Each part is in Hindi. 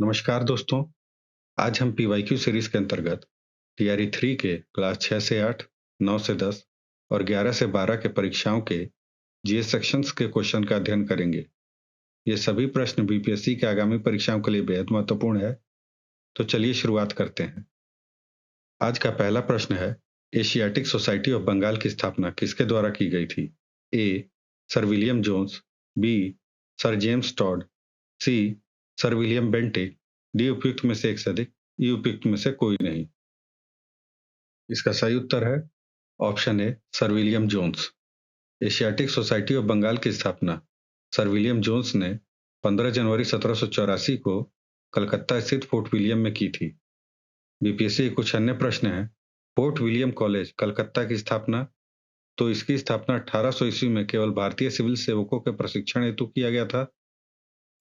नमस्कार दोस्तों। आज हम पीवाईक्यू सीरीज के अंतर्गत टीआरई 3 के क्लास 6 से 8, 9 से 10 और 11 से 12 के परीक्षाओं के जीएस सेक्शंस के क्वेश्चन का अध्ययन करेंगे। ये सभी प्रश्न बीपीएससी के आगामी परीक्षाओं के लिए बेहद महत्वपूर्ण है। तो चलिए शुरुआत करते हैं। आज का पहला प्रश्न है, एशियाटिक सोसाइटी ऑफ बंगाल की स्थापना किसके द्वारा की गई थी? A. Sir William Jones, B. Sir James Tod, C. Sir William Bentinck, D उपयुक्त में से एक से अधिक, ई उपयुक्त में से कोई नहीं। इसका सही उत्तर है option A, sir William Jones. Asiatic Society of Bengal की स्थापना सर विलियम जोन्स ने 15 जनवरी 1784 को कलकत्ता स्थित फोर्ट विलियम में की थी। बीपीएससी के कुछ अन्य प्रश्न हैं। फोर्ट विलियम कॉलेज कलकत्ता की स्थापना, तो इसकी स्थापना 1800 ईस्वी में केवल भारतीय सिविल सेवकों के प्रशिक्षण हेतु किया गया था।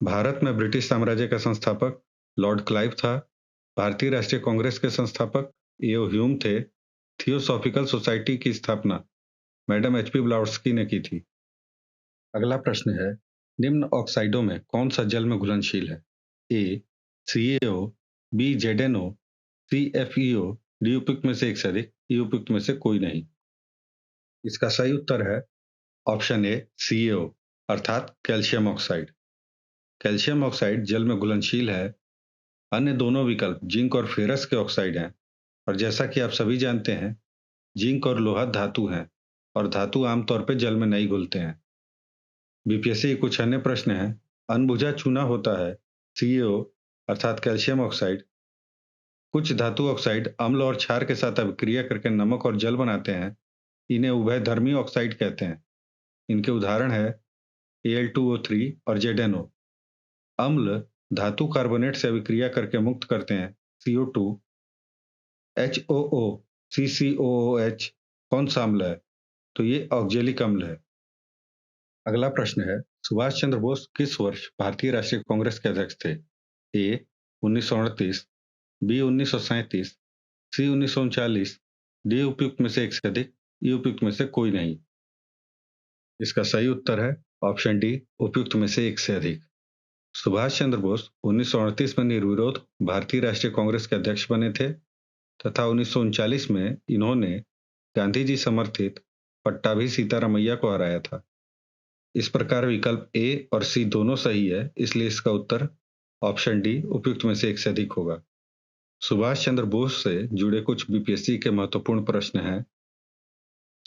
भारत में ब्रिटिश साम्राज्य का संस्थापक लॉर्ड क्लाइव था। भारतीय राष्ट्रीय कांग्रेस के संस्थापक एओ ह्यूम थे। थियोसॉफिकल सोसाइटी की स्थापना मैडम एचपी ब्लाउट्स्की ने की थी। अगला प्रश्न है, निम्न ऑक्साइडों में कौन सा जल में घुलनशील है? A. CaO, B. ZnO, C. FeO, D उपयुक्त में से एक से अधिक, ई उपयुक्त में से कोई नहीं। इसका सही उत्तर है ऑप्शन ए, CaO अर्थात कैल्शियम ऑक्साइड। कैल्शियम ऑक्साइड जल में घुलनशील है। अन्य दोनों विकल्प जिंक और फेरस के ऑक्साइड हैं, और जैसा कि आप सभी जानते हैं, जिंक और लोहा धातु हैं और धातु आमतौर पर जल में नहीं घुलते हैं। बीपीएससी के कुछ अन्य प्रश्न हैं। अनबुझा चूना होता है CaO अर्थात कैल्शियम ऑक्साइड। कुछ धातु ऑक्साइड अम्ल और क्षार के साथ अभिक्रिया करके नमक और जल बनाते हैं। इन्हें उभयधर्मी ऑक्साइड कहते हैं। इनके उदाहरण है Al2O3 और ZnO। अम्ल धातु कार्बोनेट से अभिक्रिया करके मुक्त करते हैं CO2। HOO, CCOOH कौन सा अम्ल है? तो ये ऑक्जेलिक अम्ल है। अगला प्रश्न है, सुभाष चंद्र बोस किस वर्ष भारतीय राष्ट्रीय कांग्रेस के अध्यक्ष थे? ए. 1929, बी. 1937, सी. 1939, डी उपयुक्त में से एक से अधिक, ई उपयुक्त में से कोई नहीं। इसका सही उत्तर है ऑप्शन डी, उपयुक्त में से एक से अधिक। सुभाष चंद्र बोस 1938 में निर्विरोध भारतीय राष्ट्रीय कांग्रेस के अध्यक्ष बने थे तथा 1939 में इन्होंने गांधी जी समर्थित पट्टाभी सीतारामैया को हराया था। इस प्रकार विकल्प ए और सी दोनों सही है, इसलिए इसका उत्तर ऑप्शन डी, उपयुक्त में से एक से अधिक होगा। सुभाष चंद्र बोस से जुड़े कुछ बीपीएससी के महत्वपूर्ण प्रश्न हैं।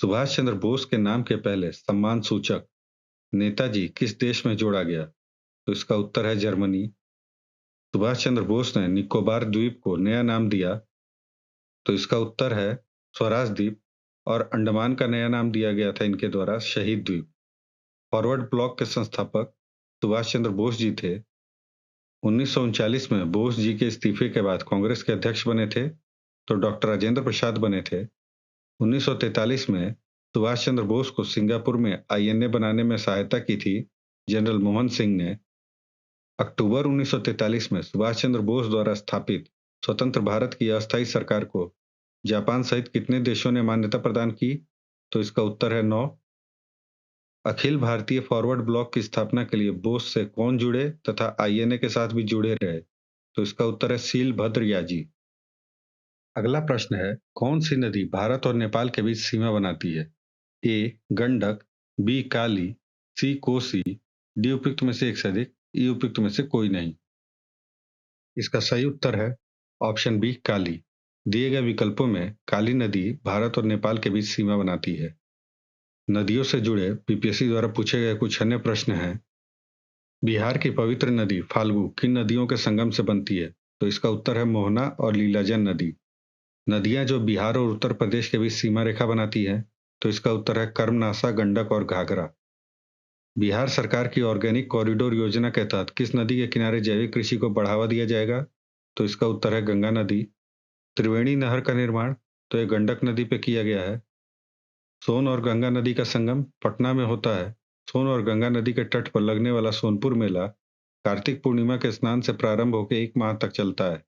सुभाष चंद्र बोस के नाम के पहले सम्मान सूचक नेताजी किस देश में जोड़ा गया? तो इसका उत्तर है जर्मनी। सुभाष चंद्र बोस ने निकोबार द्वीप को नया नाम दिया, तो इसका उत्तर है स्वराज द्वीप, और अंडमान का नया नाम दिया गया था इनके द्वारा शहीद द्वीप। फॉरवर्ड ब्लॉक के संस्थापक सुभाष चंद्र बोस जी थे। 1939 में बोस जी के इस्तीफे के बाद कांग्रेस के अध्यक्ष बने थे, तो डॉक्टर राजेंद्र प्रसाद बने थे। 1943 में सुभाष चंद्र बोस को सिंगापुर में आईएनए बनाने में सहायता की थी जनरल मोहन सिंह ने। अक्टूबर 1943 में सुभाष चंद्र बोस द्वारा स्थापित स्वतंत्र भारत की अस्थायी सरकार को जापान सहित कितने देशों ने मान्यता प्रदान की? तो इसका उत्तर है 9। अखिल भारतीय फॉरवर्ड ब्लॉक की स्थापना के लिए बोस से कौन जुड़े तथा आईएनए के साथ भी जुड़े रहे? तो इसका उत्तर है सीलभद्र याजी। अगला प्रश्न है, कौन सी नदी भारत और नेपाल के बीच सीमा बनाती है? ए. गंडक, बी. काली, सी. कोसी, डी उपयुक्त में से एक से अधिक, ई उपयुक्त में से कोई नहीं। इसका सही उत्तर है ऑप्शन बी, काली। दिए गए विकल्पों में काली नदी भारत और नेपाल के बीच सीमा बनाती है। नदियों से जुड़े बीपीएससी द्वारा पूछे गए कुछ अन्य प्रश्न हैं। बिहार की पवित्र नदी फाल्गु किन नदियों के संगम से बनती है? तो इसका उत्तर है मोहना और लीलाजन नदी। नदियां जो बिहार और उत्तर प्रदेश के बीच सीमा रेखा बनाती है, तो इसका उत्तर है कर्मनासा, गंडक और घाघरा। बिहार सरकार की ऑर्गेनिक कॉरिडोर योजना के तहत किस नदी के किनारे जैविक कृषि को बढ़ावा दिया जाएगा? तो इसका उत्तर है गंगा नदी। त्रिवेणी नहर का निर्माण तो यह गंडक नदी पे किया गया है। सोन और गंगा नदी का संगम पटना में होता है। सोन और गंगा नदी के तट पर लगने वाला सोनपुर मेला कार्तिक पूर्णिमा के स्नान से प्रारंभ होकर 1 माह तक चलता है।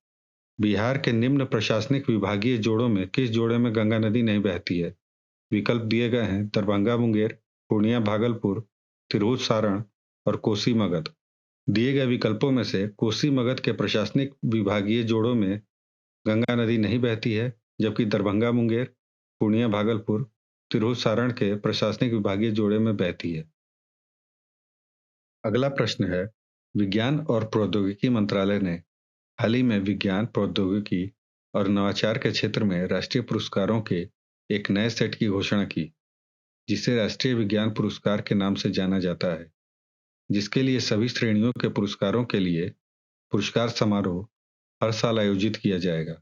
बिहार के निम्न प्रशासनिक विभागीय जोड़ों में किस जोड़े में गंगा नदी नहीं बहती है? विकल्प दिए गए हैं दरभंगा मुंगेर, पूर्णिया भागलपुर, तिरहुत सारण और कोसी मगध। दिए गए विकल्पों में से कोसी मगध के प्रशासनिक विभागीय जोड़ों में गंगा नदी नहीं बहती है, जबकि दरभंगा मुंगेर, पूर्णिया भागलपुर, तिरहुत सारण के प्रशासनिक विभागीय जोड़े में बहती है। अगला प्रश्न है, विज्ञान और प्रौद्योगिकी मंत्रालय ने हाल ही में विज्ञान, प्रौद्योगिकी और नवाचार के क्षेत्र में राष्ट्रीय पुरस्कारों के एक नए सेट की घोषणा की, जिसे राष्ट्रीय विज्ञान पुरस्कार के नाम से जाना जाता है, जिसके लिए सभी श्रेणियों के पुरस्कारों के लिए पुरस्कार समारोह हर साल आयोजित किया जाएगा।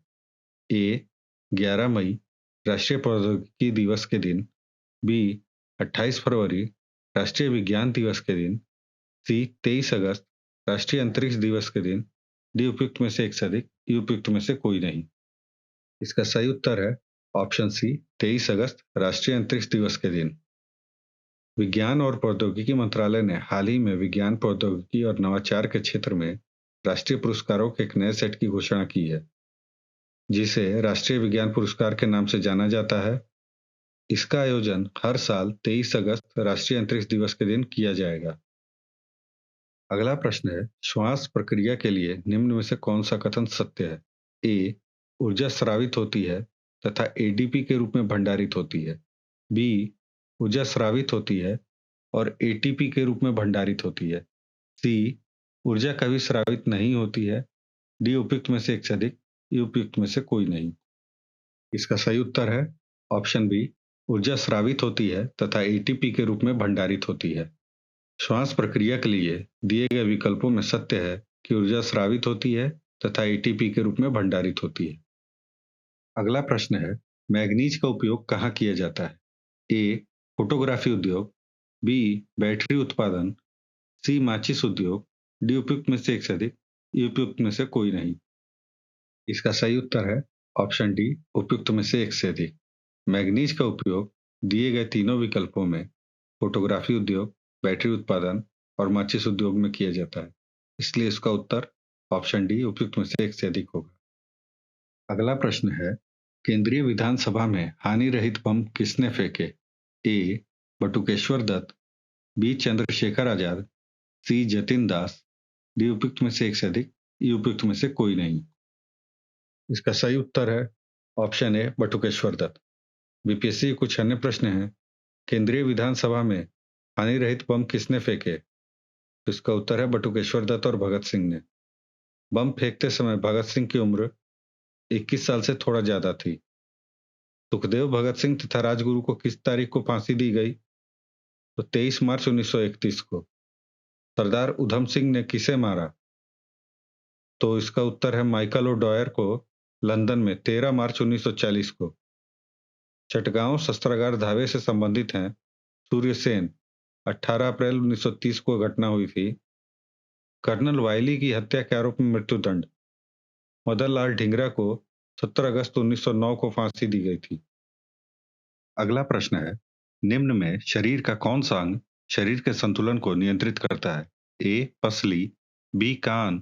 ए 11 मई राष्ट्रीय प्रौद्योगिकी दिवस के दिन, बी 28 फरवरी राष्ट्रीय विज्ञान दिवस के दिन, सी 23 अगस्त राष्ट्रीय अंतरिक्ष दिवस के दिन, डी उपयुक्त में से एक से अधिक, उपयुक्त में से कोई नहीं। इसका सही उत्तर है ऑप्शन सी 23 अगस्त राष्ट्रीय अंतरिक्ष दिवस के दिन। विज्ञान और प्रौद्योगिकी मंत्रालय ने हाल ही में विज्ञान, प्रौद्योगिकी और नवाचार के क्षेत्र में राष्ट्रीय पुरस्कारों के एक नए सेट की घोषणा की है, जिसे राष्ट्रीय विज्ञान पुरस्कार के नाम से जाना जाता है। इसका आयोजन हर साल 23 अगस्त राष्ट्रीय अंतरिक्ष दिवस के दिन किया जाएगा। अगला प्रश्न है, श्वास प्रक्रिया के लिए निम्न में से कौन सा कथन सत्य है? ए ऊर्जा स्रावित होती है तथा एडीपी के रूप में भंडारित होती है। बी ऊर्जा स्रावित होती है और एटीपी के रूप में भंडारित होती है। सी ऊर्जा कभी स्रावित नहीं होती है। डी उपयुक्त में से एक से अधिक, उपयुक्त में से कोई नहीं। इसका सही उत्तर है ऑप्शन बी, ऊर्जा स्रावित होती है तथा एटीपी के रूप में भंडारित होती है। श्वास प्रक्रिया के लिए दिए गए विकल्पों में सत्य है कि ऊर्जा स्रावित होती है तथा एटीपी के रूप में भंडारित होती है। अगला प्रश्न है, मैग्नीज का उपयोग कहाँ किया जाता है? ए फोटोग्राफी उद्योग, बी बैटरी उत्पादन, सी माचिस उद्योग, डी उपयुक्त में से एक से अधिक, उपयुक्त में से कोई नहीं। इसका सही उत्तर है ऑप्शन डी, उपयुक्त में से एक से अधिक। मैग्नीज का उपयोग दिए गए तीनों विकल्पों में फोटोग्राफी उद्योग, बैटरी उत्पादन और माचिस उद्योग में किया जाता है, इसलिए इसका उत्तर ऑप्शन डी, उपयुक्त में से एक से अधिक होगा। अगला प्रश्न है, केंद्रीय विधानसभा में हानि रहित बम किसने फेंके? ए बटुकेश्वर दत्त, बी चंद्रशेखर आजाद, सी जतिन दास, डी उपयुक्त में से एक से अधिक, उपयुक्त में से कोई नहीं। इसका सही उत्तर है option A Batukeshwar Dutt. BPSC के कुछ अन्य प्रश्न हैं, केंद्रीय विधानसभा में हानि रहित बम किसने फेंके? तो इसका उत्तर है बटुकेश्वर दत्त और भगत सिंह ने। बम फेंकते समय भगत सिंह की उम्र 21 साल से थोड़ा ज्यादा थी। सुखदेव, भगत सिंह तथा राजगुरु को किस तारीख को फांसी दी गई? तो 23 मार्च 1931 को। सरदार उधम सिंह ने किसे मारा? तो इसका उत्तर है माइकल ओडॉयर को लंदन में 13 मार्च 1940 को। चटगांव शस्त्रागार धावे से संबंधित हैं सूर्य सेन, 18 अप्रैल 1930 को घटना हुई थी। कर्नल वायली की हत्या के आरोप में मृत्युदंड मदन लाल ढींगरा को 17 अगस्त 1909 को फांसी दी गई थी। अगला प्रश्न है, निम्न में शरीर का कौन सा अंग शरीर के संतुलन को नियंत्रित करता है? ए पसली, बी कान,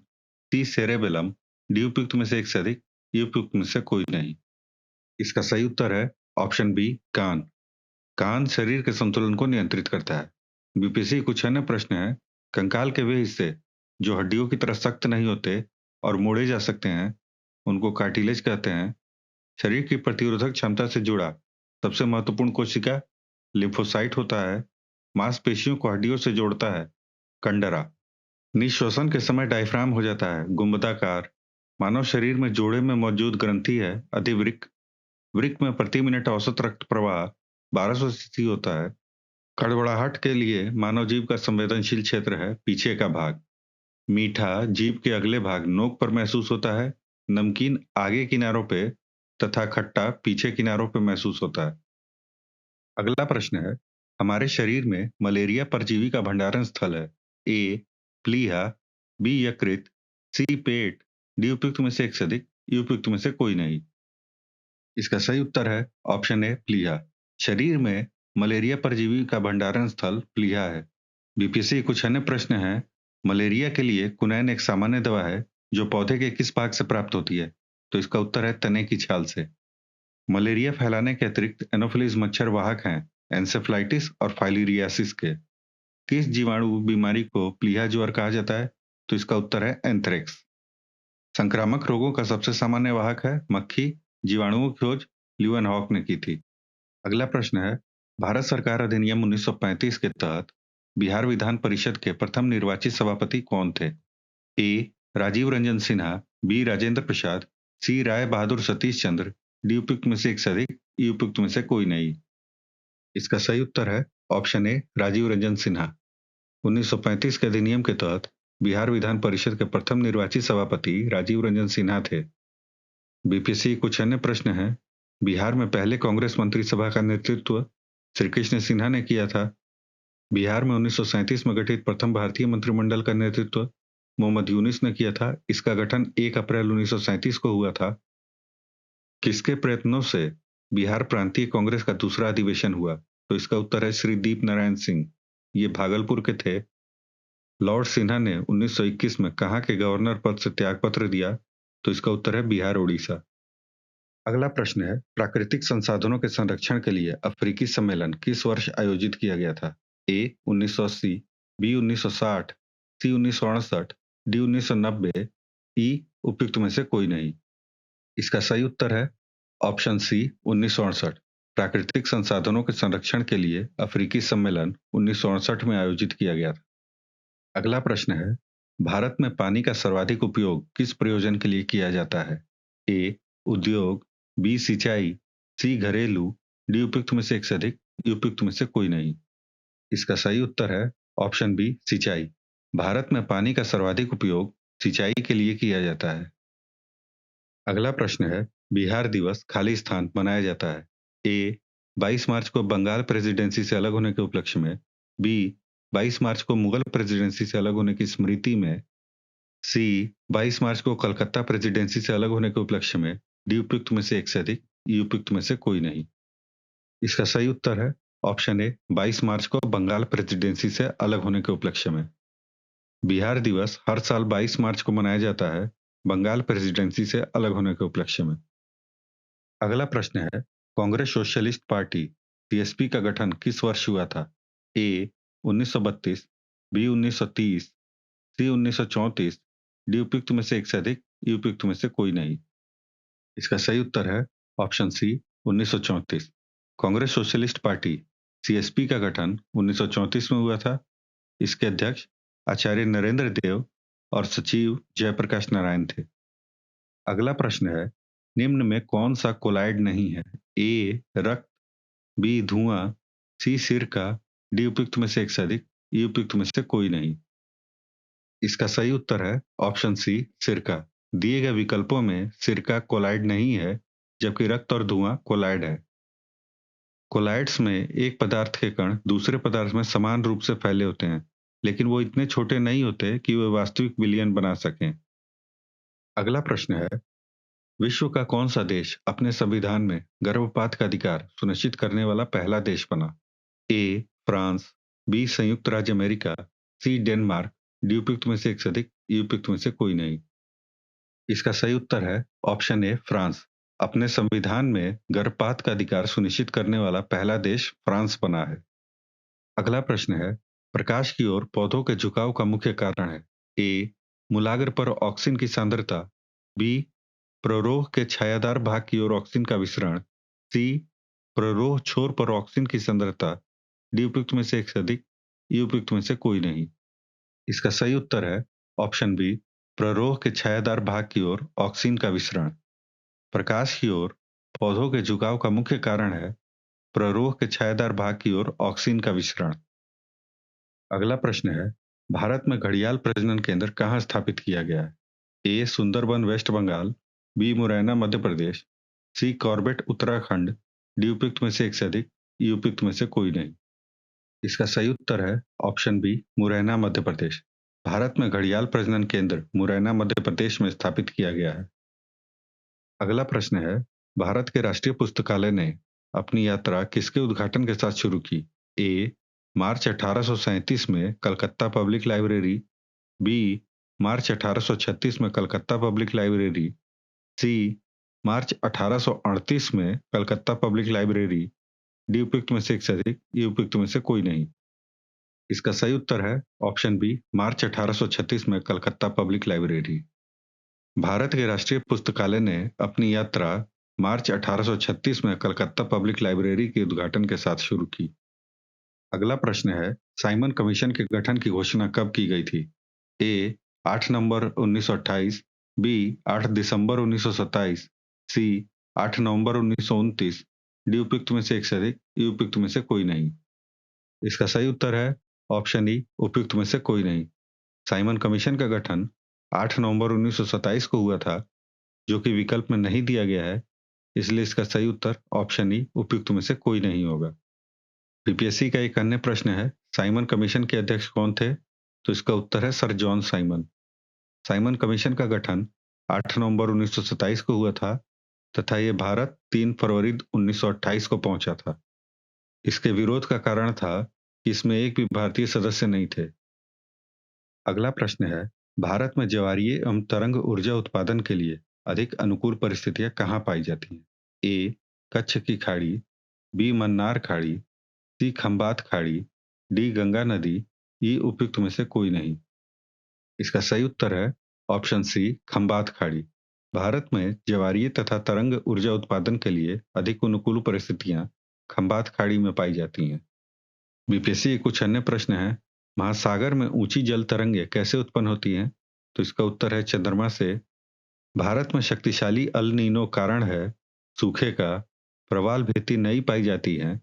सी सेरेबेलम, डी उपयुक्त में से एक से अधिक, उपयुक्त में से कोई नहीं। इसका सही उत्तर है ऑप्शन बी कान। कान शरीर के संतुलन को नियंत्रित करता है। बीपीएससी कुछ अन्य प्रश्न है, कंकाल के वे हिस्से जो हड्डियों की तरह सख्त नहीं होते और मोड़े जा सकते हैं, उनको कार्टिलेज कहते हैं। शरीर की प्रतिरोधक क्षमता से जुड़ा सबसे महत्वपूर्ण कोशिका लिम्फोसाइट होता है। मांसपेशियों को हड्डियों से जोड़ता है कंडरा। निश्वसन के समय डायफ्राम हो जाता है गुंबदाकार। मानव शरीर में जोड़े में मौजूद ग्रंथि है अधिवृक्क। वृक्क में प्रति मिनट औसत रक्त प्रवाह 1200 सीसी होता है। कड़बड़ाहट के लिए मानव जीभ का संवेदनशील क्षेत्र है पीछे का भाग। मीठा जीभ के अगले भाग नोक पर महसूस होता है, नमकीन आगे किनारों पे तथा खट्टा पीछे किनारों पे महसूस होता है। अगला प्रश्न है, हमारे शरीर में मलेरिया परजीवी का भंडारण स्थल है। ए प्लीहा, बी यकृत, सी पेट, डी उपयुक्त में से एक से अधिक, उपयुक्त में से कोई नहीं। इसका सही उत्तर है ऑप्शन ए प्लीहा। शरीर में मलेरिया परजीवी का भंडारण स्थल प्लीहा है। बीपीएससी के कुछ अन्य प्रश्न हैं, मलेरिया के लिए कुनैन एक सामान्य दवा है जो पौधे के किस भाग से प्राप्त होती है? तो इसका उत्तर है तने की छाल से। मलेरिया फैलाने के अतिरिक्त एनोफिलीज मच्छर वाहक हैं एंसेफ्लाइटिस और फाइलीरियासिस के। किस जीवाणु बीमारी को प्लीहा ज्वर कहा जाता है? तो इसका उत्तर है एंथ्रेक्स। संक्रामक रोगों का सबसे सामान्य वाहक है मक्खी, जीवाणुओं की खोज ल्यूवेनहॉक ने की थी। अगला प्रश्न है, भारत सरकार अधिनियम 1935 के तहत बिहार विधान परिषद के प्रथम निर्वाचित सभापति कौन थे? ए राजीव रंजन सिन्हा, बी राजेंद्र प्रसाद, सी राय बहादुर सतीश चंद्र, डी उपयुक्त में से एक से अधिक, ई उपयुक्त में से कोई नहीं। इसका सही उत्तर है ऑप्शन ए राजीव रंजन सिन्हा। 1935 के अधिनियम के तहत बिहार विधान परिषद के प्रथम निर्वाचित सभापति राजीव रंजन सिन्हा थे। बीपीएससी कुछ अन्य प्रश्न हैं। बिहार में पहले कांग्रेस मंत्रिसभा का नेतृत्व श्री कृष्ण सिन्हा ने किया था। बिहार में 1937 में गठित प्रथम भारतीय मंत्रिमंडल का नेतृत्व मोहम्मद यूनिस ने किया था। इसका गठन 1 अप्रैल 1937 को हुआ था। किसके प्रयत्नों से बिहार प्रांतीय कांग्रेस का दूसरा अधिवेशन हुआ? तो इसका उत्तर है श्री दीप नारायण सिंह। ये भागलपुर के थे। लॉर्ड सिन्हा ने 1921 में कहां के गवर्नर पद से त्यागपत्र दिया? तो इसका उत्तर है बिहार ओडिशा। अगला प्रश्न है, प्राकृतिक संसाधनों के संरक्षण के लिए अफ्रीकी सम्मेलन किस वर्ष आयोजित किया गया था? ए 1980, बी 1960, सी 1968, डी 1990, ई उपयुक्त में से कोई नहीं। इसका सही उत्तर है ऑप्शन सी 1968। प्राकृतिक संसाधनों के संरक्षण के लिए अफ्रीकी सम्मेलन 1968 में आयोजित किया गया था। अगला प्रश्न है, भारत में पानी का सर्वाधिक उपयोग किस प्रयोजन के लिए किया जाता है? ए उद्योग, बी सिंचाई, सी घरेलू, डी उपयुक्त में से एक से अधिक, उपयुक्त में से कोई नहीं। इसका सही उत्तर है ऑप्शन बी सिंचाई। भारत में पानी का सर्वाधिक उपयोग सिंचाई के लिए किया जाता है। अगला प्रश्न है, बिहार दिवस खाली स्थान मनाया जाता है? ए 22 मार्च को बंगाल प्रेसिडेंसी से अलग होने के उपलक्ष्य में, बी 22 मार्च को मुगल प्रेसिडेंसी से अलग होने की स्मृति में, सी 22 मार्च को कलकत्ता प्रेसिडेंसी से अलग होने के उपलक्ष्य में, डी उपयुक्त में से एक से अधिक, ई उपयुक्त में से कोई नहीं। इसका सही उत्तर है ऑप्शन ए 22 मार्च को बंगाल प्रेसिडेंसी से अलग होने के उपलक्ष्य में। बिहार दिवस हर साल 22 मार्च को मनाया जाता है बंगाल प्रेसिडेंसी से अलग होने के उपलक्ष्य में। अगला प्रश्न है, कांग्रेस सोशलिस्ट पार्टी सीएसपी का गठन किस वर्ष हुआ था? ए 1932, बी 1930, सी 1934, डी उपयुक्त में से एक से अधिक, ई उपयुक्त में से कोई नहीं। इसका सही उत्तर है option C 1934। Congress Socialist Party CSP का गठन 1934 में हुआ था। इसके अध्यक्ष आचार्य नरेंद्र देव और सचिव जयप्रकाश नारायण थे। अगला प्रश्न है, निम्न में कौन सा कोलाइड नहीं है? ए रक्त, बी धुआं, सी सिरका, डी उपयुक्त में से एक से अधिक, ई उपयुक्त में से कोई नहीं। इसका सही उत्तर है ऑप्शन सी सिरका। दिए गए विकल्पों में सिरका कोलाइड नहीं है, जबकि रक्त और धुआं कोलाइड है। कोलाइड्स में एक पदार्थ के कण दूसरे पदार्थ में समान रूप से फैले होते हैं, लेकिन वो इतने छोटे नहीं होते कि वे वास्तविक विलयन बना सकें। अगला प्रश्न है, विश्व का कौन सा देश अपने संविधान में गर्भपात का अधिकार सुनिश्चित करने वाला पहला देश बना? ए फ्रांस, बी संयुक्त राज्य अमेरिका, सी डेनमार्क, डी उपयुक्त में से एक से अधिक, ई उपयुक्त में से कोई नहीं। इसका सही उत्तर है ऑप्शन ए फ्रांस। अपने संविधान में गर्भपात का अधिकार सुनिश्चित करने वाला पहला देश फ्रांस बना है। अगला प्रश्न है, प्रकाश की ओर पौधों के झुकाव का मुख्य कारण है? ए मूलाग्र पर ऑक्सीजन की सांद्रता, बी प्ररोह के छायादार भाग की ओर ऑक्सीजन का विसरण, सी प्ररोह छोर पर ऑक्सीजन की सांद्रता, डी उपयुक्त में से एक से अधिक, ई उपयुक्त में से कोई नहीं। इसका सही उत्तर है ऑप्शन बी प्ररोह के छायादार भाग की ओर ऑक्सीजन का विसरण। प्रकाश की ओर पौधों के झुकाव का मुख्य कारण है प्ररोह के छायादार भाग की ओर ऑक्सीजन का विसरण। अगला प्रश्न है, भारत में घड़ियाल प्रजनन केंद्र कहाँ स्थापित किया गया है? ए सुंदरबन वेस्ट बंगाल, बी मुरैना मध्य प्रदेश, सी कॉर्बेट उत्तराखंड, डी उपयुक्त में से एक से अधिक, ई उपयुक्त में से कोई नहीं। इसका सही उत्तर है ऑप्शन बी मुरैना मध्य प्रदेश। भारत में घड़ियाल प्रजनन केंद्र मुरैना मध्य प्रदेश में स्थापित किया गया है। अगला प्रश्न है, भारत के राष्ट्रीय पुस्तकालय ने अपनी यात्रा किसके उद्घाटन के साथ शुरू की? ए मार्च 1837 में कलकत्ता पब्लिक लाइब्रेरी, बी मार्च 1836 में कलकत्ता पब्लिक लाइब्रेरी, सी मार्च 1838 में कलकत्ता पब्लिक लाइब्रेरी, डी उपयुक्त में से एक से अधिक, ई उपयुक्त में से कोई नहीं। इसका सही उत्तर है ऑप्शन बी, मार्च 1836 में कलकत्ता पब्लिक लाइब्रेरी। भारत के राष्ट्रीय पुस्तकालय ने अपनी यात्रा मार्च 1836 में कलकत्ता पब्लिक लाइब्रेरी के उद्घाटन के साथ शुरू की। अगला प्रश्न है, साइमन कमीशन के गठन की घोषणा कब की गई थी? ए 8 नवंबर 1928, बी 8 दिसंबर 1927, सी 8 नवंबर 1929, डी उपयुक्त में से एक से अधिक, ई उपयुक्त में से कोई नहीं। इसका सही उत्तर है ऑप्शन ई, उपयुक्त में से कोई नहीं। साइमन कमीशन का गठन 8 नवंबर 1927 को हुआ था, जो कि विकल्प में नहीं दिया गया है, इसलिए इसका सही उत्तर ऑप्शन ई, उपयुक्त में से कोई नहीं होगा। बीपीएससी का एक अन्य प्रश्न है, साइमन कमीशन के अध्यक्ष कौन थे? तो इसका उत्तर है sir John Simon. Simon commission का गठन 8 नवंबर 1927 को हुआ था तथा ये भारत 3 फरवरी 1928 को पहुंचा था। इसके विरोध का कारण था कि इसमें एक भी भारतीय सदस्य नहीं थे। अगला प्रश्न है, भारत में ज्वारीय एवं तरंग ऊर्जा उत्पादन के लिए अधिक अनुकूल परिस्थितियां कहाँ पाई जाती हैं? ए कच्छ की खाड़ी, बी मन्नार खाड़ी, सी खंबात खाड़ी, डी गंगा नदी, ई उपयुक्त में से कोई नहीं। इसका सही उत्तर है ऑप्शन सी, खंबात खाड़ी। भारत में ज्वारीय तथा तरंग ऊर्जा उत्पादन के लिए अधिक अनुकूल परिस्थितियां खंबात खाड़ी में पाई जाती हैं। बीपीएससी के कुछ अन्य प्रश्न हैं, महासागर में ऊंची जल तरंगें कैसे उत्पन्न होती हैं? तो इसका उत्तर है चंद्रमा से। भारत में शक्तिशाली अल नीनो कारण है सूखे का, प्रवाल भित्ति नहीं पाई जाती है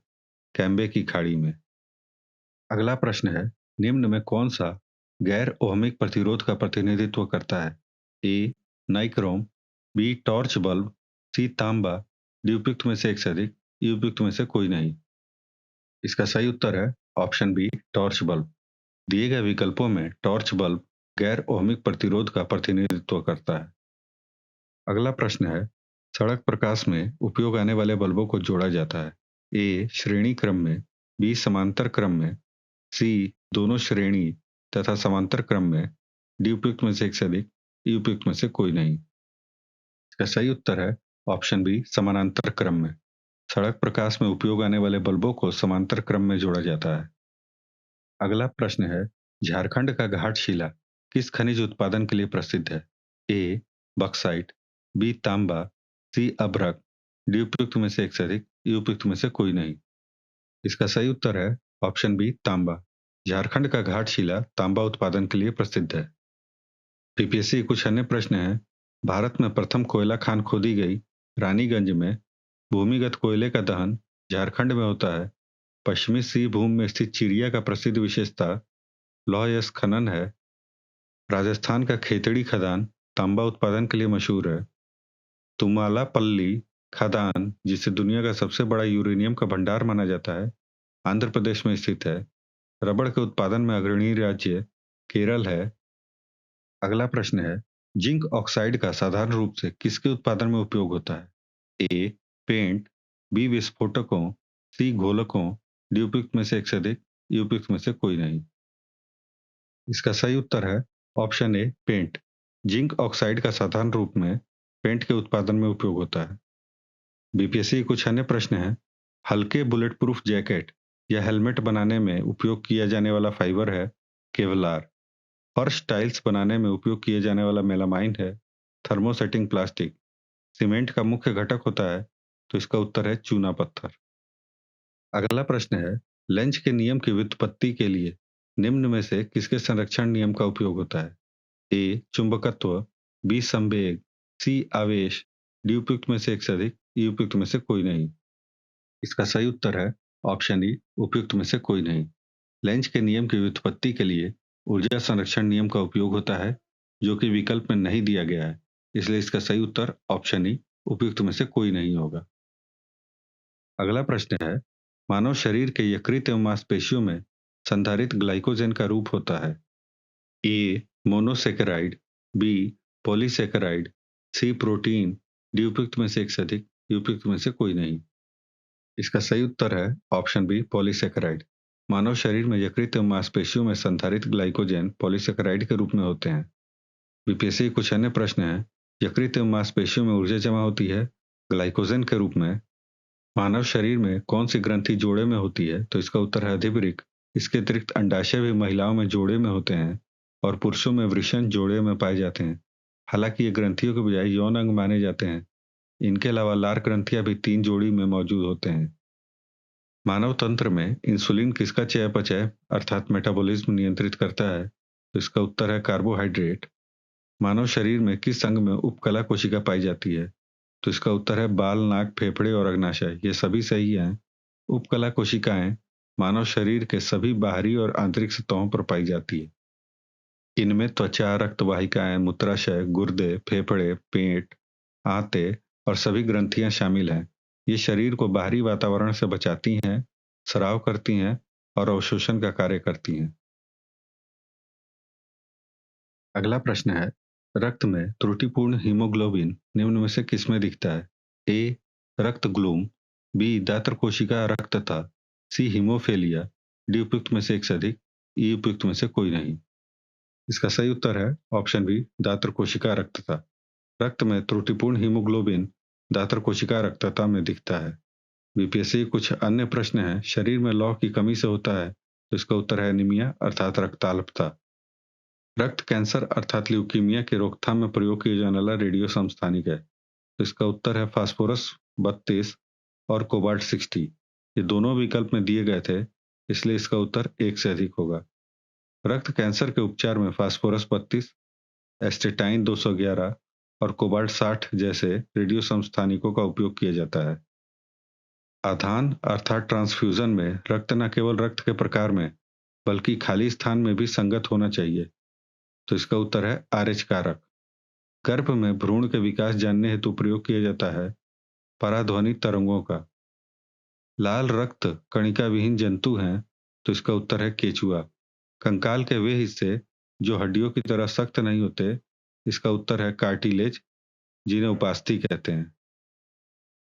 कैम्बे की खाड़ी में। अगला प्रश्न है, निम्न में कौन सा गैर ओहमिक प्रतिरोध का प्रतिनिधित्व करता है? ए नाइक्रोम, बी टॉर्च बल्ब, सी तांबा, डी उपयुक्त में से एक से अधिक, ई उपयुक्त में से कोई नहीं। इसका सही उत्तर है ऑप्शन बी, टॉर्च बल्ब। दिए गए विकल्पों में टॉर्च बल्ब गैर ओहमिक प्रतिरोध का प्रतिनिधित्व करता है। अगला प्रश्न है, सड़क प्रकाश में उपयोग आने वाले बल्बों को जोड़ा जाता है। ए श्रेणी क्रम में, बी समांतर क्रम में, सी दोनों श्रेणी तथा समांतर क्रम में, डी उपयुक्त में से एक से अधिक, ई उपयुक्त में से कोई नहीं। इसका सही उत्तर है ऑप्शन बी, समानांतर क्रम में। सड़क प्रकाश में उपयोग आने वाले बल्बों को समांतर क्रम में जोड़ा जाता है। अगला प्रश्न है, झारखंड का घाटशिला किस खनिज उत्पादन के लिए प्रसिद्ध है? ए बक्साइट, बी तांबा, सी अभ्रक, डी उपयुक्त में से एक से अधिक, ई उपयुक्त में से कोई नहीं। इसका सही उत्तर है ऑप्शन बी, तांबा। झारखंड का घाटशिला तांबा उत्पादन के लिए प्रसिद्ध है। बीपीएससी के कुछ अन्य प्रश्न हैं, भारत में प्रथम कोयला खान खोदी गई रानीगंज में। भूमिगत कोयले का दहन झारखंड में होता है। पश्चिमी सिंहभूम में स्थित चिड़िया का प्रसिद्ध विशेषता लौह यश खनन है। राजस्थान का खेतड़ी खदान तांबा उत्पादन के लिए मशहूर है। तुमालापल्ली खदान, जिसे दुनिया का सबसे बड़ा यूरेनियम का भंडार माना जाता है, आंध्र प्रदेश में स्थित है। रबड़ के उत्पादन में अग्रणी राज्य केरल है। अगला प्रश्न है, जिंक ऑक्साइड का साधारण रूप से किसके उत्पादन में उपयोग होता है? ए पेंट, बी विस्फोटकों, सी घोलकों, डी उपयुक्त में से एक से अधिक, ई उपयुक्त में से कोई नहीं। इसका सही उत्तर है option A, paint. Zinc oxide का साधारण रूप में पेंट के उत्पादन में उपयोग होता है। बीपीएससी के कुछ अन्य प्रश्न हैं, हल्के बुलेट प्रूफ जैकेट या हेलमेट बनाने में उपयोग किया जाने वाला फाइबर है केवलार। फर्श टाइल्स बनाने में उपयोग किए जाने वाला मेलामाइन है थर्मोसेटिंग प्लास्टिक। सीमेंट का मुख्य घटक होता है, तो इसका उत्तर है चूना पत्थर। अगला प्रश्न है, लेंज के नियम की व्युत्पत्ति के लिए निम्न में से किसके संरक्षण नियम का उपयोग होता है? ए चुंबकत्व, बी संवेग, सी आवेश, डी उपयुक्त में से एक से अधिक, ई उपयुक्त में से कोई नहीं। इसका सही उत्तर है ऑप्शन ई, उपयुक्त में से कोई नहीं। लेंज के नियम की व्युत्पत्ति के लिए ऊर्जा संरक्षण नियम का उपयोग होता है, जो कि विकल्प में नहीं दिया गया है, इसलिए इसका सही उत्तर ऑप्शन ई, उपयुक्त में से कोई नहीं होगा। अगला प्रश्न है, मानव शरीर के यकृत एवं मांसपेशियों में संधारित ग्लाइकोजन का रूप होता है। ए मोनोसेकेराइड, बी पॉलीसेकेराइड, सी प्रोटीन, डी उपयुक्त में से एक से अधिक, ई उपयुक्त में से कोई नहीं। इसका सही उत्तर है ऑप्शन बी, पॉलीसेकेराइड। मानव शरीर में यकृत एवं मांसपेशियों में संधारित ग्लाइकोजन पॉलीसेकेराइड के रूप में होते हैं। बीपीएससी के कुछ अन्य प्रश्न हैं, यकृत एवं मांसपेशियों में ऊर्जा जमा होती है ग्लाइकोजन के रूप में। मानव शरीर में कौन सी ग्रंथि जोड़े में होती है? तो इसका उत्तर है अधिवृक्क। इसके अतिरिक्त अंडाशय भी महिलाओं में जोड़े में होते हैं और पुरुषों में वृषण जोड़े में पाए जाते हैं। हालांकि ये ग्रंथियों के बजाय यौन अंग माने जाते हैं। इनके अलावा लार ग्रंथियां भी 3 जोड़ी में मौजूद होते हैं। मानव तंत्र में इंसुलिन किसका चयापचय अर्थात मेटाबॉलिज्म नियंत्रित करता है? तो इसका उत्तर है कार्बोहाइड्रेट। मानव शरीर में किस अंग में उपकला कोशिका पाई जाती है? तो इसका उत्तर है बाल, नाक, फेफड़े और अग्नाशय। ये सभी सही हैं। उपकला कोशिकाएं मानव शरीर के सभी बाहरी और आंतरिक सतहों पर पाई जाती है। इनमें त्वचा, रक्तवाहिकाएं, मूत्राशय, गुर्दे, फेफड़े, पेट, आंतें और सभी ग्रंथियां शामिल हैं। ये शरीर को बाहरी वातावरण से बचाती हैं, स्राव करती हैं और अवशोषण का कार्य करती हैं। अगला प्रश्न है, रक्त में त्रुटिपूर्ण हीमोग्लोबिन निम्न में से किसमें दिखता है? ए रक्त ग्लूम, बी दात्र कोशिका रक्तता, सी हीमोफेलिया, डी उपयुक्त में से एक से अधिक, ई उपयुक्त में से कोई नहीं। इसका सही उत्तर है ऑप्शन बी दात्र कोशिका रक्तता। रक्त में त्रुटिपूर्ण हीमोग्लोबिन दात्र कोशिका रक्तता में दिखता है। बीपीएससी कुछ अन्य प्रश्न हैं, शरीर में लौह की कमी से होता है, तो इसका उत्तर है एनीमिया अर्थात रक्ताल्पता। रक्त कैंसर अर्थात ल्यूकीमिया के रोकथाम में प्रयोग किया जाने वाला रेडियो समस्थानिक है, तो इसका उत्तर है फास्फोरस 32 और कोबाल्ट 60। ये दोनों विकल्प में दिए गए थे, इसलिए इसका उत्तर एक से अधिक होगा। रक्त कैंसर के उपचार में फास्फोरस 32, एस्टेटाइन 211 और कोबाल्ट 60 जैसे रेडियो समस्थानिकों का उपयोग किया जाता है। आधान अर्थात ट्रांसफ्यूजन में रक्त न केवल रक्त के प्रकार में बल्कि खाली स्थान में भी संगत होना चाहिए, तो इसका उत्तर है आरएच कारक। गर्भ में भ्रूण के विकास जानने हेतु प्रयोग किया जाता है पराध्वनि तरंगों का। लाल रक्त कणिका विहीन जंतु हैं, तो इसका उत्तर है केचुआ। कंकाल के वे हिस्से जो हड्डियों की तरह सख्त नहीं होते, इसका उत्तर है कार्टिलेज, जिन्हें उपास्थि कहते हैं।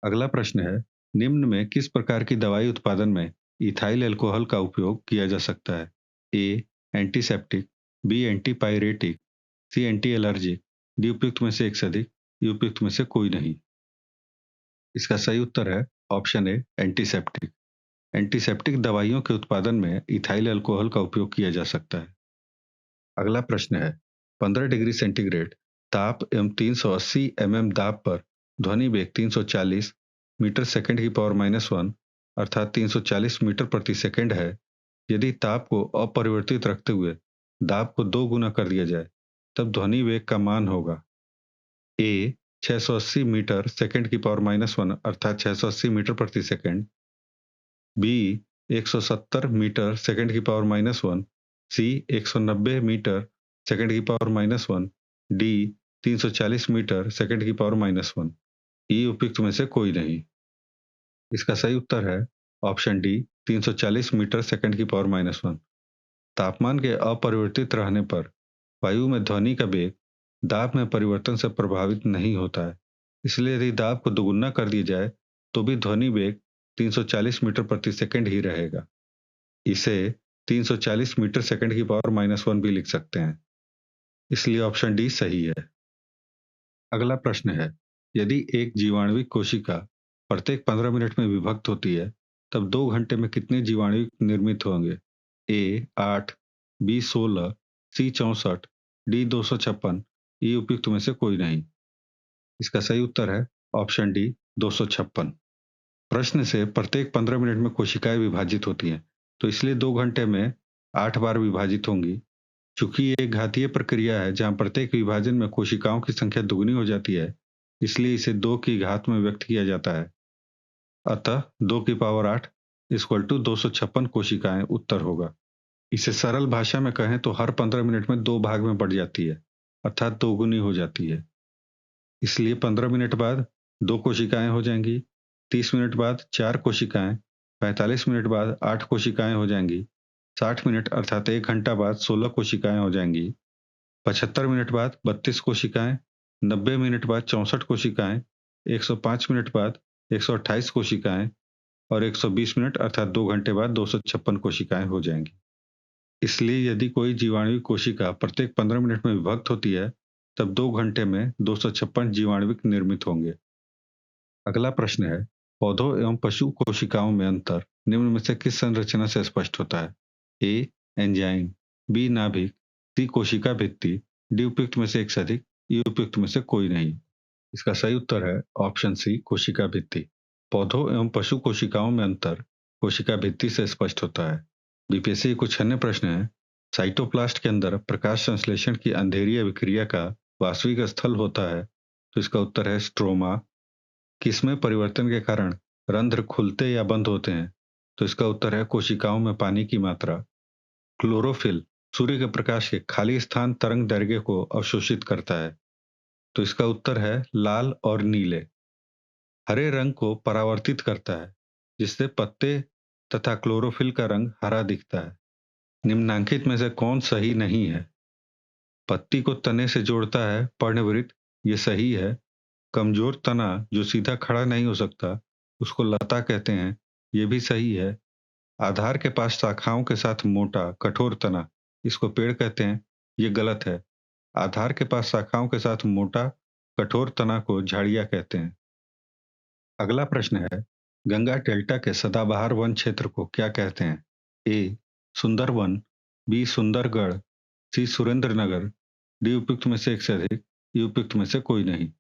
अगला प्रश्न है, निम्न में किस प्रकार की दवाई उत्पादन में इथाइल अल्कोहल का उपयोग किया जा सकता है? A antiseptic, B antipyretic, C anti allergic, D उपयुक्त में से एक से अधिक, ई उपयुक्त में से कोई नहीं। इसका सही उत्तर है ऑप्शन ए एंटीसेप्टिक। एंटीसेप्टिक दवाइयों के उत्पादन में इथाइल अल्कोहल का उपयोग किया जा सकता है। अगला प्रश्न है, 15 डिग्री सेंटीग्रेड ताप एवं 380 mm दाब पर ध्वनि वेग 340 मीटर सेकंड की पावर -1 अर्थात 340 मीटर प्रति सेकंड है। यदि ताप को अपरिवर्तित रखते हुए दाब को 2 गुना कर दिया जाए, तब ध्वनि वेग का मान होगा ए 680 मीटर सेकंड की पावर -1 अर्थात 680 मीटर प्रति सेकंड, बी 170 मीटर सेकंड की पावर -1, सी 190 मीटर सेकंड की पावर -1, डी 340 मीटर सेकंड की पावर -1। ई उपयुक्त में से कोई नहीं। इसका सही उत्तर है ऑप्शन डी 340 मीटर सेकंड की पावर -1। तापमान के अपरिवर्तित रहने पर वायु में ध्वनि का वेग दाब में परिवर्तन से प्रभावित नहीं होता है। इसलिए यदि दाब को दोगुना कर दिया जाए तो भी ध्वनि वेग 340 मीटर प्रति सेकंड ही रहेगा। इसे 340 मीटर सेकंड की पावर -1 भी लिख सकते हैं। इसलिए ऑप्शन डी सही है। अगला प्रश्न है, यदि एक जीवाणुविक कोशिका प्रत्येक 15 मिनट में विभक्त होती है, तब 2 घंटे में कितने जीवाणु निर्मित होंगे? ए 8, बी 16, सी 64, डी 256, ई उपयुक्त में से कोई नहीं। इसका सही उत्तर है ऑप्शन डी 256। प्रश्न से प्रत्येक 15 मिनट में कोशिकाएं विभाजित होती हैं, तो इसलिए 2 घंटे में 8 बार विभाजित होंगी। चूंकि ये एक घातीय प्रक्रिया है जहां प्रत्येक विभाजन में कोशिकाओं की संख्या दुगनी हो जाती है, इसलिए इसे 2 की घात में व्यक्त किया जाता है। अतः 2 की पावर 8 इक्वल टू 256 कोशिकाएं उत्तर होगा। इसे सरल भाषा में कहें तो हर 15 मिनट में 2 भाग में बढ़ जाती है, अर्थात दोगुनी हो जाती है। इसलिए 15 मिनट बाद 2 कोशिकाएं हो जाएंगी, 30 मिनट बाद 4 कोशिकाएं, 45 मिनट बाद 8 कोशिकाएं हो जाएंगी, 60 मिनट अर्थात 1 घंटा बाद 16 कोशिकाएं हो जाएंगी, 75 मिनट बाद 32 कोशिकाएं, 90 मिनट बाद 64 कोशिकाएं, 105 मिनट बाद 128 कोशिकाएं और 120 मिनट अर्थात 2 घंटे बाद 256 कोशिकाएं हो जाएंगी। इसलिए यदि कोई जीवाणुविक कोशिका प्रत्येक 15 मिनट में विभक्त होती है, तब 2 घंटे में 256 जीवाणुविक निर्मित होंगे। अगला प्रश्न है, पौधों एवं पशु कोशिकाओं में अंतर निम्न में से किस संरचना से स्पष्ट होता है? ए एंजाइम, बी नाभिक, सी कोशिका भित्ति, डी उपयुक्त में से एक से अधिक, ई उपयुक्त में से कोई नहीं। इसका सही उत्तर है ऑप्शन सी कोशिका भित्ति। पौधों एवं पशु कोशिकाओं में अंतर कोशिका भित्ति से स्पष्ट होता है। बीपीएससी के कुछ अन्य प्रश्न है, साइटोप्लास्ट के अंदर प्रकाश संश्लेषण की अंधेरी अभिक्रिया का वास्तविक स्थल होता है, तो इसका उत्तर है स्ट्रोमा। किसमें परिवर्तन के कारण रंध्र खुलते या बंद होते हैं, तो इसका उत्तर है कोशिकाओं में पानी की मात्रा। क्लोरोफिल सूर्य के प्रकाश के खाली स्थान तरंग दैर्घ्य को अवशोषित करता है, तो इसका उत्तर है लाल और नीले। हरे रंग को परावर्तित करता है, जिससे पत्ते तथा क्लोरोफिल का रंग हरा दिखता है। निम्नलिखित में से कौन सही नहीं है? पत्ती को तने से जोड़ता है पर्णवृत्त, ये सही है। कमजोर तना जो सीधा खड़ा नहीं हो सकता, उसको लता कहते हैं, ये भी सही है। आधार के पास शाखाओं के साथ मोटा कठोर तना, इसको पेड़ कहते हैं, ये गलत है। आधार के पास शाखाओं के साथ मोटा कठोर तना को झाड़ियां कहते हैं। अगला प्रश्न है, गंगा डेल्टा के सदाबहार वन क्षेत्र को क्या कहते हैं? ए सुंदरवन, बी सुंदरगढ़, सी सुरेंद्रनगर, डी उपयुक्त में से एक से अधिक, ई उपयुक्त में से कोई नहीं।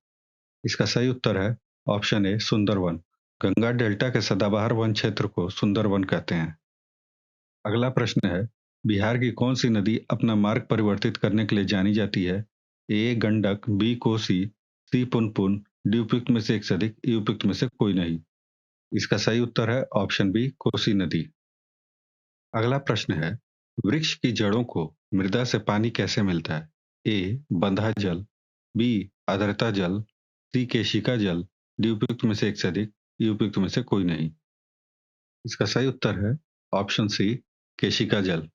इसका सही उत्तर है option A Sundarban. Ganga delta के सदाबहार वन क्षेत्र को सुंदरवन कहते हैं। अगला प्रश्न है, बिहार की कौन सी नदी अपना मार्ग परिवर्तित करने के लिए जानी जाती है? ए गंडक, बी कोसी, सी पुनपुन, डी उपयुक्त में से एक से अधिक, ई उपयुक्त में से कोई नहीं। इसका सही उत्तर है ऑप्शन बी कोसी नदी। अगला प्रश्न है, वृक्ष की जड़ों को मृदा से पानी कैसे मिलता है? ए बंधा जल, बी आर्द्रता जल, सी केशिका जल, डी उपयुक्त में से एक से अधिक, ई उपयुक्त में से कोई नहीं। इसका सही उत्तर है ऑप्शन सी केशिका जल।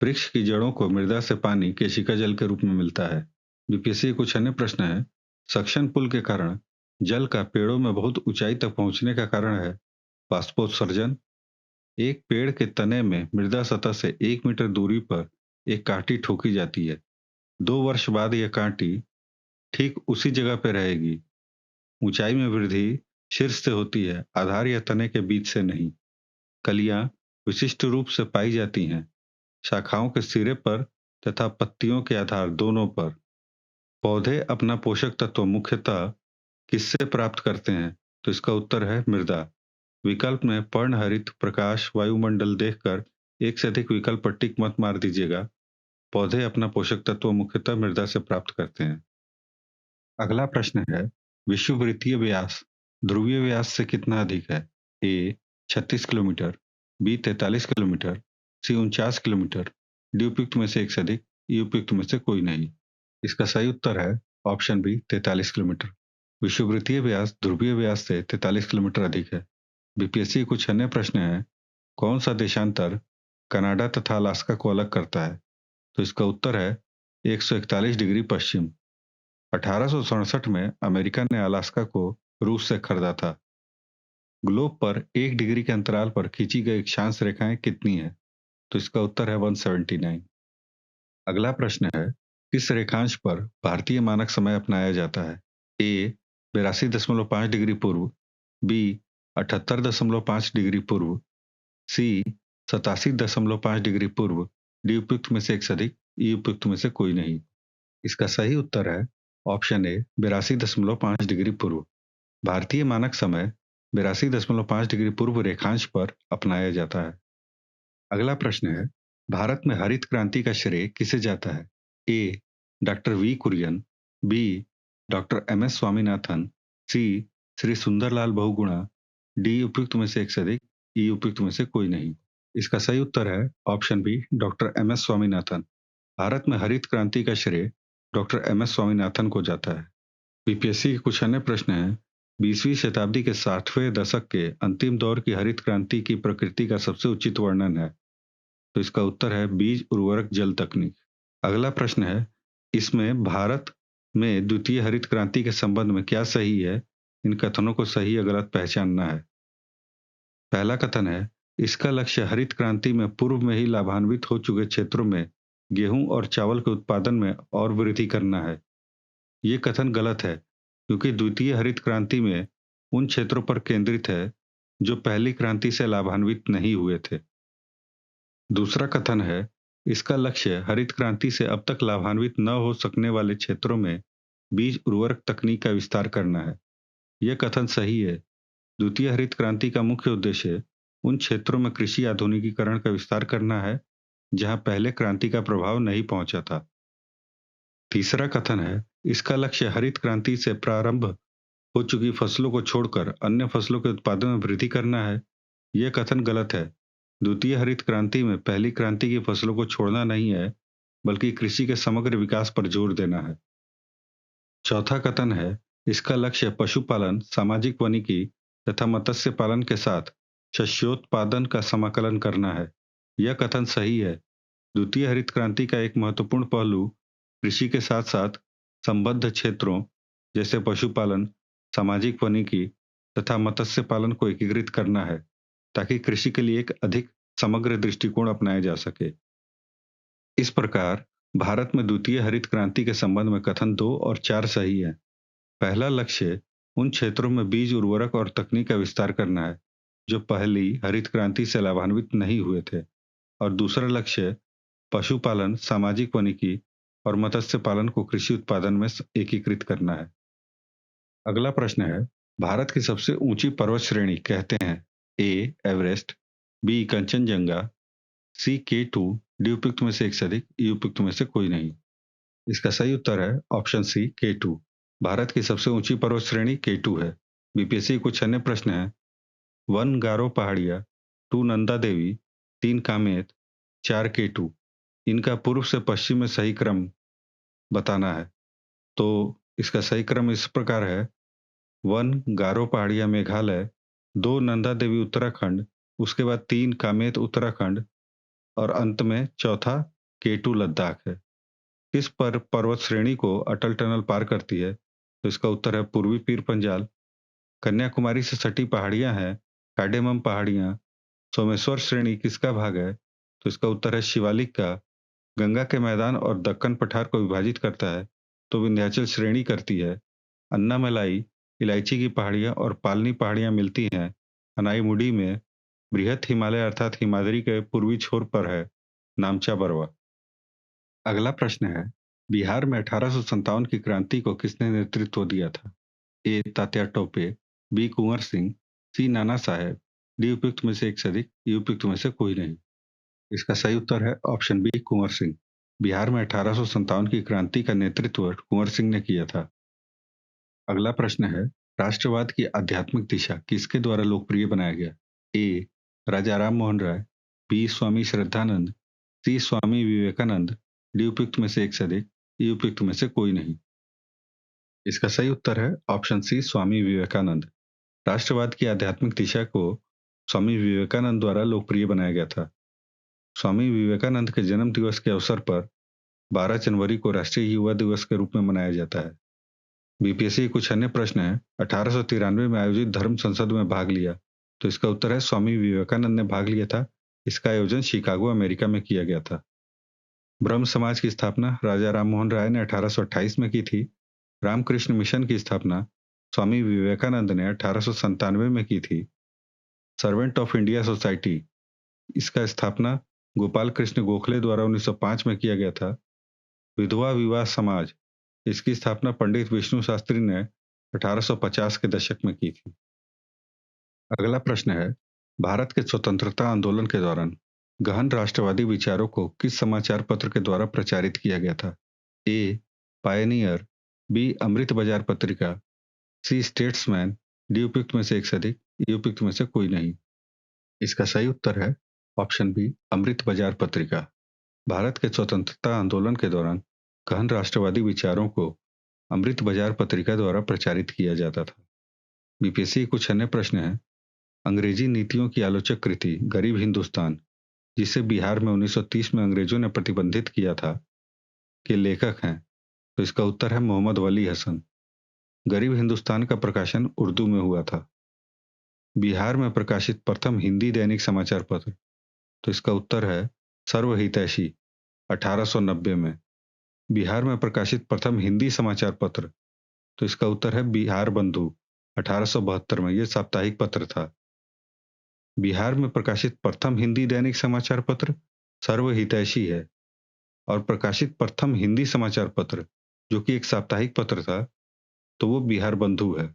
वृक्ष की जड़ों को मृदा से पानी केशिका जल के रूप में मिलता है। बीपीएससी के कुछ अन्य प्रश्न है, सक्शन पुल के कारण जल का पेड़ों में बहुत ऊंचाई तक पहुंचने का कारण है बाष्पोत्सर्जन। एक पेड़ के तने में मृदा सतह से 1 मीटर दूरी पर एक कांटी ठोकी जाती है। 2 वर्ष बाद यह कांटी ठीक उसी जगह पर रहेगी। ऊंचाई में वृद्धि शीर्ष से होती है, आधार या तने के बीच से नहीं। कलियां विशिष्ट रूप से पाई जाती हैं, शाखाओं के सिरे पर तथा पत्तियों के आधार दोनों पर। पौधे अपना पोषक तत्व मुख्यतः किससे प्राप्त करते हैं? तो इसका उत्तर है मृदा। विकल्प में पर्णहरित प्रकाश वायुमंडल देखकर एक से अधिक विकल्प पर टिक मत मार दीजिएगा। पौधे अपना पोषक तत्व मुख्यतः मृदा से प्राप्त करते हैं। अगला प्रश्न है, विषुववृत्तीय व्यास ध्रुवीय व्यास से कितना अधिक है? ए 36 किलोमीटर, बी 43 किलोमीटर, सी 49 किलोमीटर, डी उपयुक्त में से एक से अधिक, ई उपयुक्त में से कोई नहीं। इसका सही उत्तर है ऑप्शन बी 43 किलोमीटर। विषुववृत्तीय व्यास ध्रुवीय व्यास से 43 किलोमीटर अधिक है। बीपीएससी के कुछ अन्य प्रश्न है, कौन सा देशांतर कनाडा तथा अलास्का को अलग करता है? तो इसका उत्तर है 141 डिग्री पश्चिम। 1867 में अमेरिका ने अलास्का को रूस से खरीदा था। ग्लोब पर 1 डिग्री के अंतराल पर खींची गई अक्षांश रेखाएं कितनी है? तो इसका उत्तर है 179। अगला प्रश्न है, किस रेखांश पर भारतीय मानक समय अपनाया जाता है? ए 82.5 डिग्री पूर्व, बी 78.5 डिग्री पूर्व, सी 87.5 डिग्री पूर्व, डी उपयुक्त में से एक से अधिक, ई उपयुक्त में से कोई नहीं। इसका सही उत्तर है ऑप्शन ए 82.5 डिग्री पूर्व। भारतीय मानक समय 82.5 डिग्री पूर्व रेखांश पर अपनाया जाता है। अगला प्रश्न है, भारत में हरित क्रांति का श्रेय किसे जाता है? A doctor V Kurien, B doctor M S Swaminathan, C Shri Sunderlal Bahuguna, D उपयुक्त में से एक से अधिक, ई उपयुक्त में से कोई नहीं। इसका सही उत्तर है option B doctor M S Swaminathan. Bharat में हरित क्रांति का श्रेय डॉक्टर एम एस स्वामीनाथन को जाता है। बीपीएससी के कुछ अन्य प्रश्न हैं, 20वीं शताब्दी के 60वें दशक के अंतिम दौर की हरित क्रांति की प्रकृति का सबसे उचित वर्णन है। तो इसका उत्तर है बीज उर्वरक जल तकनीक। अगला प्रश्न है, इसमें भारत में द्वितीय हरित क्रांति के संबंध में क्या सही है? इन कथनों को सही या गलत पहचानना है। पहला कथन है, इसका लक्ष्य हरित क्रांति में पूर्व में ही लाभान्वित हो चुके क्षेत्रों में गेहूं और चावल के उत्पादन में और वृद्धि करना है। ये कथन गलत है, क्योंकि द्वितीय हरित क्रांति में उन क्षेत्रों पर केंद्रित है जो पहली क्रांति से लाभान्वित नहीं हुए थे। दूसरा कथन है, इसका लक्ष्य हरित क्रांति से अब तक लाभान्वित न हो सकने वाले क्षेत्रों में बीज उर्वरक तकनीक का विस्तार करना है। यह कथन सही है। द्वितीय हरित क्रांति का मुख्य उद्देश्य उन क्षेत्रों में कृषि आधुनिकीकरण का विस्तार करना है, जहां पहले क्रांति का प्रभाव नहीं पहुंचा था। तीसरा कथन है, इसका लक्ष्य हरित क्रांति से प्रारंभ हो चुकी फसलों को छोड़कर अन्य फसलों के उत्पादन में वृद्धि करना है। यह कथन गलत है। द्वितीय हरित क्रांति में पहली क्रांति की फसलों को छोड़ना नहीं है, बल्कि कृषि के समग्र विकास पर जोर देना है। चौथा कथन है, इसका लक्ष्य पशुपालन, सामाजिक वानिकी तथा मत्स्य पालन के साथ शस्योत्पादन का समाकलन करना है। यह कथन सही है। द्वितीय हरित क्रांति का एक महत्वपूर्ण पहलू कृषि के साथ साथ संबद्ध क्षेत्रों जैसे पशुपालन, सामाजिक वानिकी तथा मत्स्य पालन को एकीकृत करना है, ताकि कृषि के लिए एक अधिक समग्र दृष्टिकोण अपनाया जा सके। इस प्रकार भारत में द्वितीय हरित क्रांति के संबंध में कथन 2 और 4 सही है। पहला लक्ष्य उन क्षेत्रों में बीज उर्वरक और तकनीक का विस्तार करना है, जो पहली हरित क्रांति से लाभान्वित नहीं हुए थे, और दूसरा लक्ष्य पशुपालन, सामाजिक वानिकी और मत्स्य पालन को कृषि उत्पादन में एकीकृत करना है। अगला प्रश्न है, भारत की सबसे ऊंची पर्वत श्रेणी कहते हैं ए एवरेस्ट, बी कंचनजंगा, सी K2, डी उपयुक्त में से एक से अधिक, ई उपयुक्त में से कोई नहीं। इसका सही उत्तर है ऑप्शन सी K2। भारत की सबसे ऊंची पर्वत श्रेणी K2 है। बीपीएससी कुछ अन्य प्रश्न है, 1 गारो पहाड़िया, 2 नंदा देवी, 3 कामेत, 4 K2। इनका पूर्व से पश्चिम में सही क्रम बताना है। तो इसका सही क्रम इस प्रकार है, 1 गारो पहाड़िया मेघालय, 2 नंदा देवी उत्तराखंड, उसके बाद 3 कामेत उत्तराखंड और अंत में चौथा K2 लद्दाख है। किस पर पर्वत श्रेणी को अटल टनल पार करती है? तो इसका उत्तर है पूर्वी पीर पंजाल। कन्याकुमारी से सटी पहाड़ियां हैं कार्डेमम पहाड़ियां। सोमेश्वर श्रेणी किसका भाग है? तो इसका उत्तर है शिवालिक का। गंगा के मैदान और दक्कन पठार को विभाजित करता है तो विंध्याचल श्रेणी करती है। अन्नामलाई, इलायची की पहाड़ियां और पालनी पहाड़ियां मिलती हैं अनाईमुडी में। बृहत हिमालय अर्थात हिमाद्री के पूर्वी छोर पर है नामचा बरवा। अगला प्रश्न है, बिहार में 1857 की क्रांति को किसने नेतृत्व दिया था? ए तात्या टोपे, बी कुंवर सिंह, सी नाना साहेब, डी उपयुक्त में से एक से अधिक, ई उपयुक्त में से कोई नहीं। इसका सही उत्तर है ऑप्शन बी कुंवर सिंह। बिहार में 1857 की क्रांति का नेतृत्व कुंवर सिंह ने किया था। अगला प्रश्न है, राष्ट्रवाद की आध्यात्मिक दिशा किसके द्वारा लोकप्रिय बनाया गया? ए राजा राम मोहन राय, बी स्वामी श्रद्धानंद, सी स्वामी विवेकानंद, डी उपयुक्त में से एक से अधिक, ई उपयुक्त में से कोई नहीं। इसका सही उत्तर है ऑप्शन सी स्वामी विवेकानंद। राष्ट्रवाद की आध्यात्मिक दिशा को स्वामी विवेकानंद द्वारा लोकप्रिय बनाया गया था। स्वामी विवेकानंद के जन्म दिवस के अवसर पर 12 जनवरी को राष्ट्रीय युवा दिवस के रूप में मनाया जाता है। बीपीएससी कुछ अन्य प्रश्न है, 1893 में आयोजित धर्म संसद में भाग लिया। तो इसका उत्तर है स्वामी विवेकानंद ने भाग लिया था। इसका आयोजन शिकागो अमेरिका में किया गया था। ब्रह्म समाज की स्थापना राजा राम मोहन राय ने 1828 में की थी। रामकृष्ण मिशन की स्थापना स्वामी विवेकानंद ने 1897 में की थी। सर्वेंट ऑफ इंडिया सोसाइटी, इसका स्थापना गोपाल कृष्ण गोखले द्वारा 1905 में किया गया था। विधवा विवाह समाज, इसकी स्थापना पंडित विष्णु शास्त्री ने 1850 के दशक में की थी। अगला प्रश्न है, भारत के स्वतंत्रता आंदोलन के दौरान गहन राष्ट्रवादी विचारों को किस समाचार पत्र के द्वारा प्रचारित किया गया था? ए पायनियर, बी अमृत बाजार पत्रिका, सी स्टेट्समैन, डी उपयुक्त में से एक से अधिक, ई उपयुक्त में से कोई नहीं। इसका सही उत्तर है ऑप्शन बी अमृत बाजार पत्रिका। भारत के स्वतंत्रता आंदोलन के दौरान गहन राष्ट्रवादी विचारों को अमृत बाजार पत्रिका द्वारा प्रचारित किया जाता था। बीपीएससी कुछ अन्य प्रश्न है, अंग्रेजी नीतियों की आलोचक कृति गरीब हिंदुस्तान, जिसे बिहार में 1930 में अंग्रेजों ने प्रतिबंधित किया था, के लेखक हैं? तो इसका उत्तर है मोहम्मद वली हसन। गरीब हिंदुस्तान का प्रकाशन उर्दू में हुआ था। बिहार में प्रकाशित प्रथम हिंदी दैनिक समाचार पत्र, तो इसका उत्तर है सर्वहितैषी 1890 में। बिहार में प्रकाशित प्रथम हिंदी समाचार पत्र, तो इसका उत्तर है बिहार बंधु 1872 में। यह साप्ताहिक पत्र था। बिहार में प्रकाशित प्रथम हिंदी दैनिक समाचार पत्र सर्वहितैषी है और प्रकाशित प्रथम हिंदी समाचार पत्र जो कि एक साप्ताहिक पत्र था तो वो बिहार बंधु है।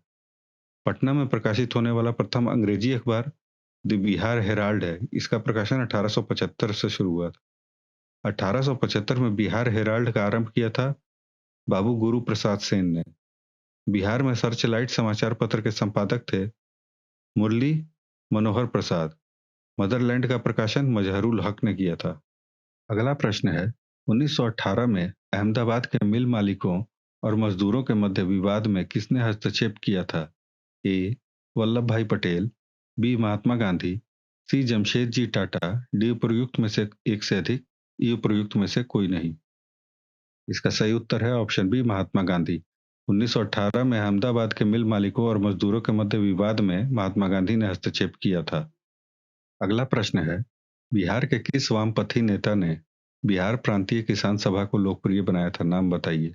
पटना में प्रकाशित होने वाला प्रथम अंग्रेजी अखबार द बिहार हेराल्ड है। इसका प्रकाशन 1875 से शुरू हुआ था। 1875 में बिहार हेराल्ड का आरंभ किया था बाबू गुरु प्रसाद सेन ने। बिहार में सर्चलाइट समाचार पत्र के संपादक थे मुरली मनोहर प्रसाद। मदरलैंड का प्रकाशन मजहरुल हक ने किया था। अगला प्रश्न है 1918 में अहमदाबाद के मिल मालिकों और मजदूरों के मध्य विवाद में किसने हस्तक्षेप किया था? ए वल्लभ भाई पटेल, बी महात्मा गांधी, सी जमशेदजी टाटा, डी उपयुक्त में से एक से अधिक, ई उपयुक्त में से कोई नहीं। इसका सही उत्तर है ऑप्शन बी महात्मा गांधी। 1918 में अहमदाबाद के मिल मालिकों और मजदूरों के मध्य विवाद में महात्मा गांधी ने हस्तक्षेप किया था। अगला प्रश्न है बिहार के किस वामपंथी नेता ने बिहार प्रांतीय किसान सभा को लोकप्रिय बनाया था? नाम बताइए।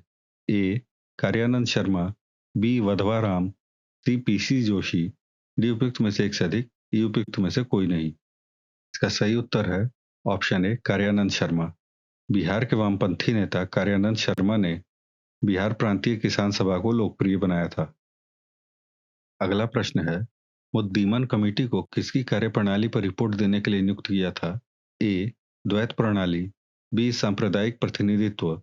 ए कार्यानंद शर्मा, बी वधवा राम, सी पीसी जोशी, डी उपयुक्त में से एक से अधिक, ई उपयुक्त में से कोई नहीं। इसका सही उत्तर है ऑप्शन ए कार्यानंद शर्मा। बिहार के वामपंथी नेता कार्यानंद शर्मा ने बिहार प्रांतीय किसान सभा को लोकप्रिय बनाया था। अगला प्रश्न है मुद्दीमन कमेटी को किसकी कार्यप्रणाली पर रिपोर्ट देने के लिए नियुक्त किया था? ए द्वैत प्रणाली, बी सांप्रदायिक प्रतिनिधित्व,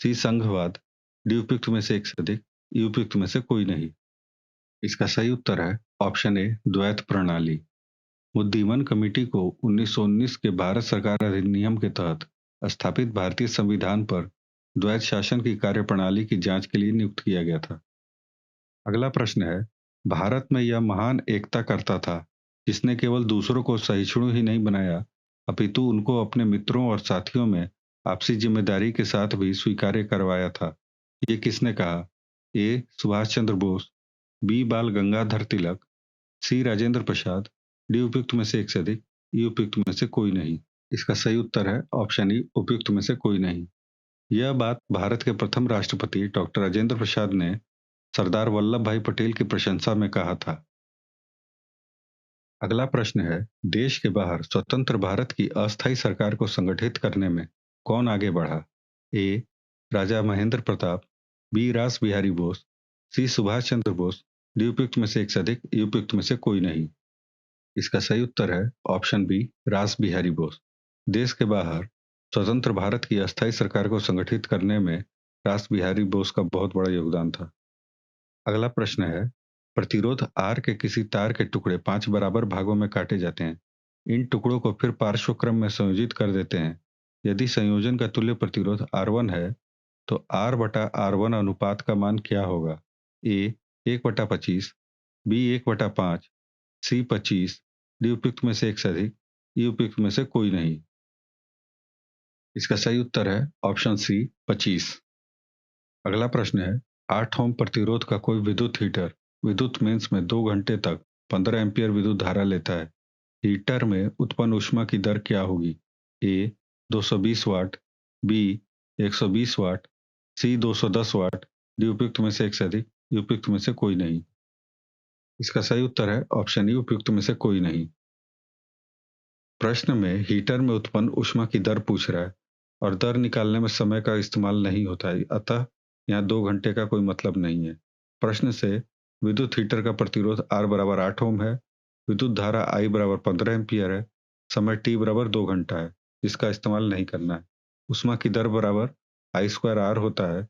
सी संघवाद, डी उपयुक्त में से एक से अधिक, ई उपयुक्त में से कोई नहीं। इसका सही उत्तर है ऑप्शन ए द्वैत प्रणाली। मुद्दीमन कमेटी को 1919 के भारत सरकार अधिनियम के तहत स्थापित भारतीय संविधान पर द्वैत शासन की कार्यप्रणाली की जांच के लिए नियुक्त किया गया था। अगला प्रश्न है भारत में यह महान एकता करता था जिसने केवल दूसरों को सहिष्णु ही नहीं बनाया अपितु उनको अपने मित्रों और साथियों में आपसी जिम्मेदारी के साथ भी स्वीकार्य करवाया था। ये किसने कहा? ए सुभाष चंद्र बोस, बी बाल गंगाधर तिलक, सी राजेंद्र प्रसाद, डी उपयुक्त में से एक से अधिक, ई उपयुक्त में से कोई नहीं। इसका सही उत्तर है ऑप्शन ई उपयुक्त में से कोई नहीं। यह बात भारत के प्रथम राष्ट्रपति डॉक्टर राजेंद्र प्रसाद ने सरदार वल्लभ भाई पटेल की प्रशंसा में कहा था। अगला प्रश्न है देश के बाहर स्वतंत्र भारत की अस्थायी सरकार को संगठित करने में कौन आगे बढ़ा? ए राजा महेंद्र प्रताप, बी रास बिहारी बोस, सी सुभाष चंद्र बोस, डी उपयुक्त में से एक से अधिक, ई उपयुक्त में से कोई नहीं। इसका सही उत्तर है ऑप्शन बी रास बिहारी बोस। देश के बाहर स्वतंत्र भारत की अस्थायी सरकार को संगठित करने में रास बिहारी बोस का बहुत बड़ा योगदान था। अगला प्रश्न है प्रतिरोध आर के किसी तार के टुकड़े 5 बराबर भागों में काटे जाते हैं। इन टुकड़ों को फिर पार्श्वक्रम में संयोजित कर देते हैं। यदि संयोजन का तुल्य प्रतिरोध R1 है तो R/R1 अनुपात का मान क्या होगा? ए 1/25, बी 1/5, सी 25, डी उपयुक्त में से एक से अधिक, ई उपयुक्त में से कोई नहीं। इसका सही उत्तर है ऑप्शन सी 25। अगला प्रश्न है 8 ओम प्रतिरोध का कोई विद्युत हीटर विद्युत मेंस में 2 घंटे तक 15 एम्पीयर विद्युत धारा लेता है। हीटर में उत्पन्न ऊष्मा की दर क्या होगी? ए 220 वाट, बी 120 वाट, सी 210 वाट, डी उपयुक्त में से एक से अधिक, ई उपयुक्त में से कोई नहीं। इसका सही उत्तर है ऑप्शन ई उपयुक्त में से कोई नहीं। प्रश्न में हीटर में उत्पन्न ऊष्मा की दर पूछ रहा है और दर निकालने में समय का इस्तेमाल नहीं होता है, अतः यहाँ 2 घंटे का कोई मतलब नहीं है। प्रश्न से विद्युत हीटर का प्रतिरोध R बराबर 8 ओम है, विद्युत धारा I बराबर 15 एम्पियर है, समय T बराबर 2 घंटा है, जिसका इस्तेमाल नहीं करना है। ऊष्मा की दर बराबर I² R होता है।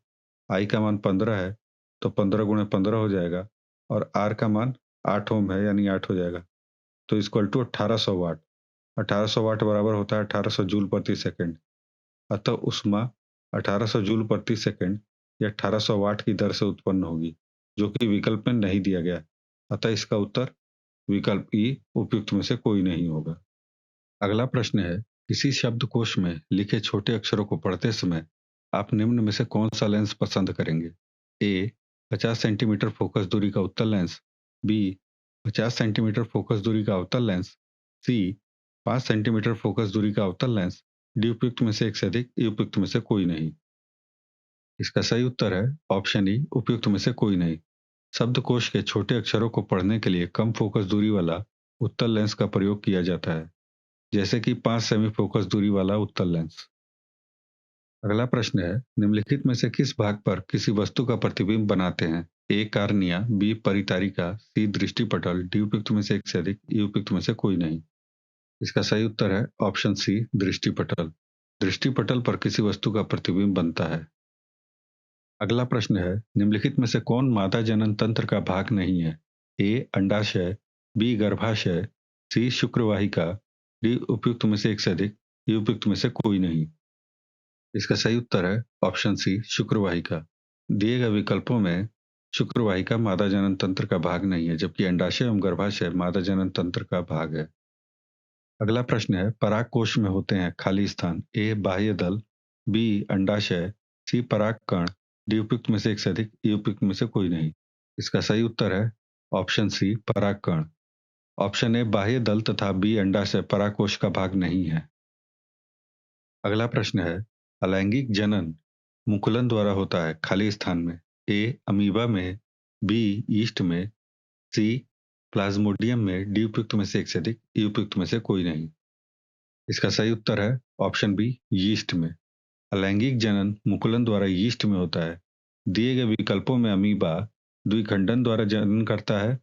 I का मान 15 है तो 15 गुणे 15 हो जाएगा और R का मान 8 ओम है यानी 8 हो जाएगा, तो इक्वल टू 1800 वाट। 1800 वाट बराबर होता है 1800 जूल प्रति सेकंड। अतः ऊष्मा 1800 जूल प्रति सेकंड या 1800 वाट की दर से उत्पन्न होगी, जो कि विकल्प में नहीं दिया गया। अतः इसका उत्तर विकल्प ई उपयुक्त में से कोई नहीं होगा। अगला प्रश्न है किसी शब्दकोश में लिखे छोटे अक्षरों को पढ़ते समय आप निम्न में से कौन सा लेंस पसंद करेंगे? ए 50 सेंटीमीटर फोकस दूरी का उत्तल लेंस, बी 50 सेंटीमीटर फोकस दूरी का अवतल लेंस, सी 5 सेंटीमीटर फोकस दूरी का अवतल लेंस, डी उपयुक्त में से एक से अधिक, ई उपयुक्त में से कोई नहीं। इसका सही उत्तर है ऑप्शन ई उपयुक्त में से कोई नहीं। शब्दकोश के छोटे अक्षरों को पढ़ने के लिए कम फोकस दूरी वाला उत्तल लेंस का प्रयोग किया जाता है। जैसे कि 5 सेमी फोकस दूरी वाला उत्तल लेंस। अगला प्रश्न है, निम्नलिखित में से किस भाग पर किसी वस्तु का प्रतिबिंब बनाते हैं? ए कार्निया, बी परितारिका, सी दृष्टिपटल, डी उपयुक्त में से एक से अधिक, ई उपयुक्त में से कोई नहीं। इसका सही उत्तर है ऑप्शन सी दृष्टिपटल। दृष्टिपटल पर किसी वस्तु का प्रतिबिंब बनता है। अगला प्रश्न है, निम्नलिखित में से कौन मादा जनन तंत्र का भाग नहीं है? ए अंडाशय, बी गर्भाशय, सी शुक्रवाहिका, डी उपयुक्त में से एक से अधिक, ई उपयुक्त में से कोई नहीं। इसका सही उत्तर है ऑप्शन सी शुक्रवाहिका। दिए गए विकल्पों में शुक्रवाहिका मादा जनन तंत्र का भाग नहीं है, जबकि अंडाशय एवं गर्भाशय मादा जनन तंत्र का भाग है। अगला प्रश्न है, पराग कोश में होते हैं खाली स्थान? ए बाह्य दल, बी अंडाशय, सी पराग कण, डी उपयुक्त में से एक से अधिक, ई उपयुक्त में से कोई नहीं। इसका सही उत्तर है ऑप्शन सी पराग कण। ऑप्शन ए बाह्य दल तथा बी अंडाशय पराग कोश का भाग नहीं है। अगला प्रश्न है, अलैंगिक जनन मुकुलन द्वारा होता है खाली स्थान में? ए अमीबा में, बी यीस्ट में, सी प्लाज्मोडियम में, डी उपयुक्त में से एक से अधिक, ई उपयुक्त में से कोई नहीं। इसका सही उत्तर है ऑप्शन बी यीस्ट में। अलैंगिक जनन मुकुलन द्वारा यीस्ट में होता है। दिए गए विकल्पों में अमीबा द्विखंडन द्वारा जनन करता है,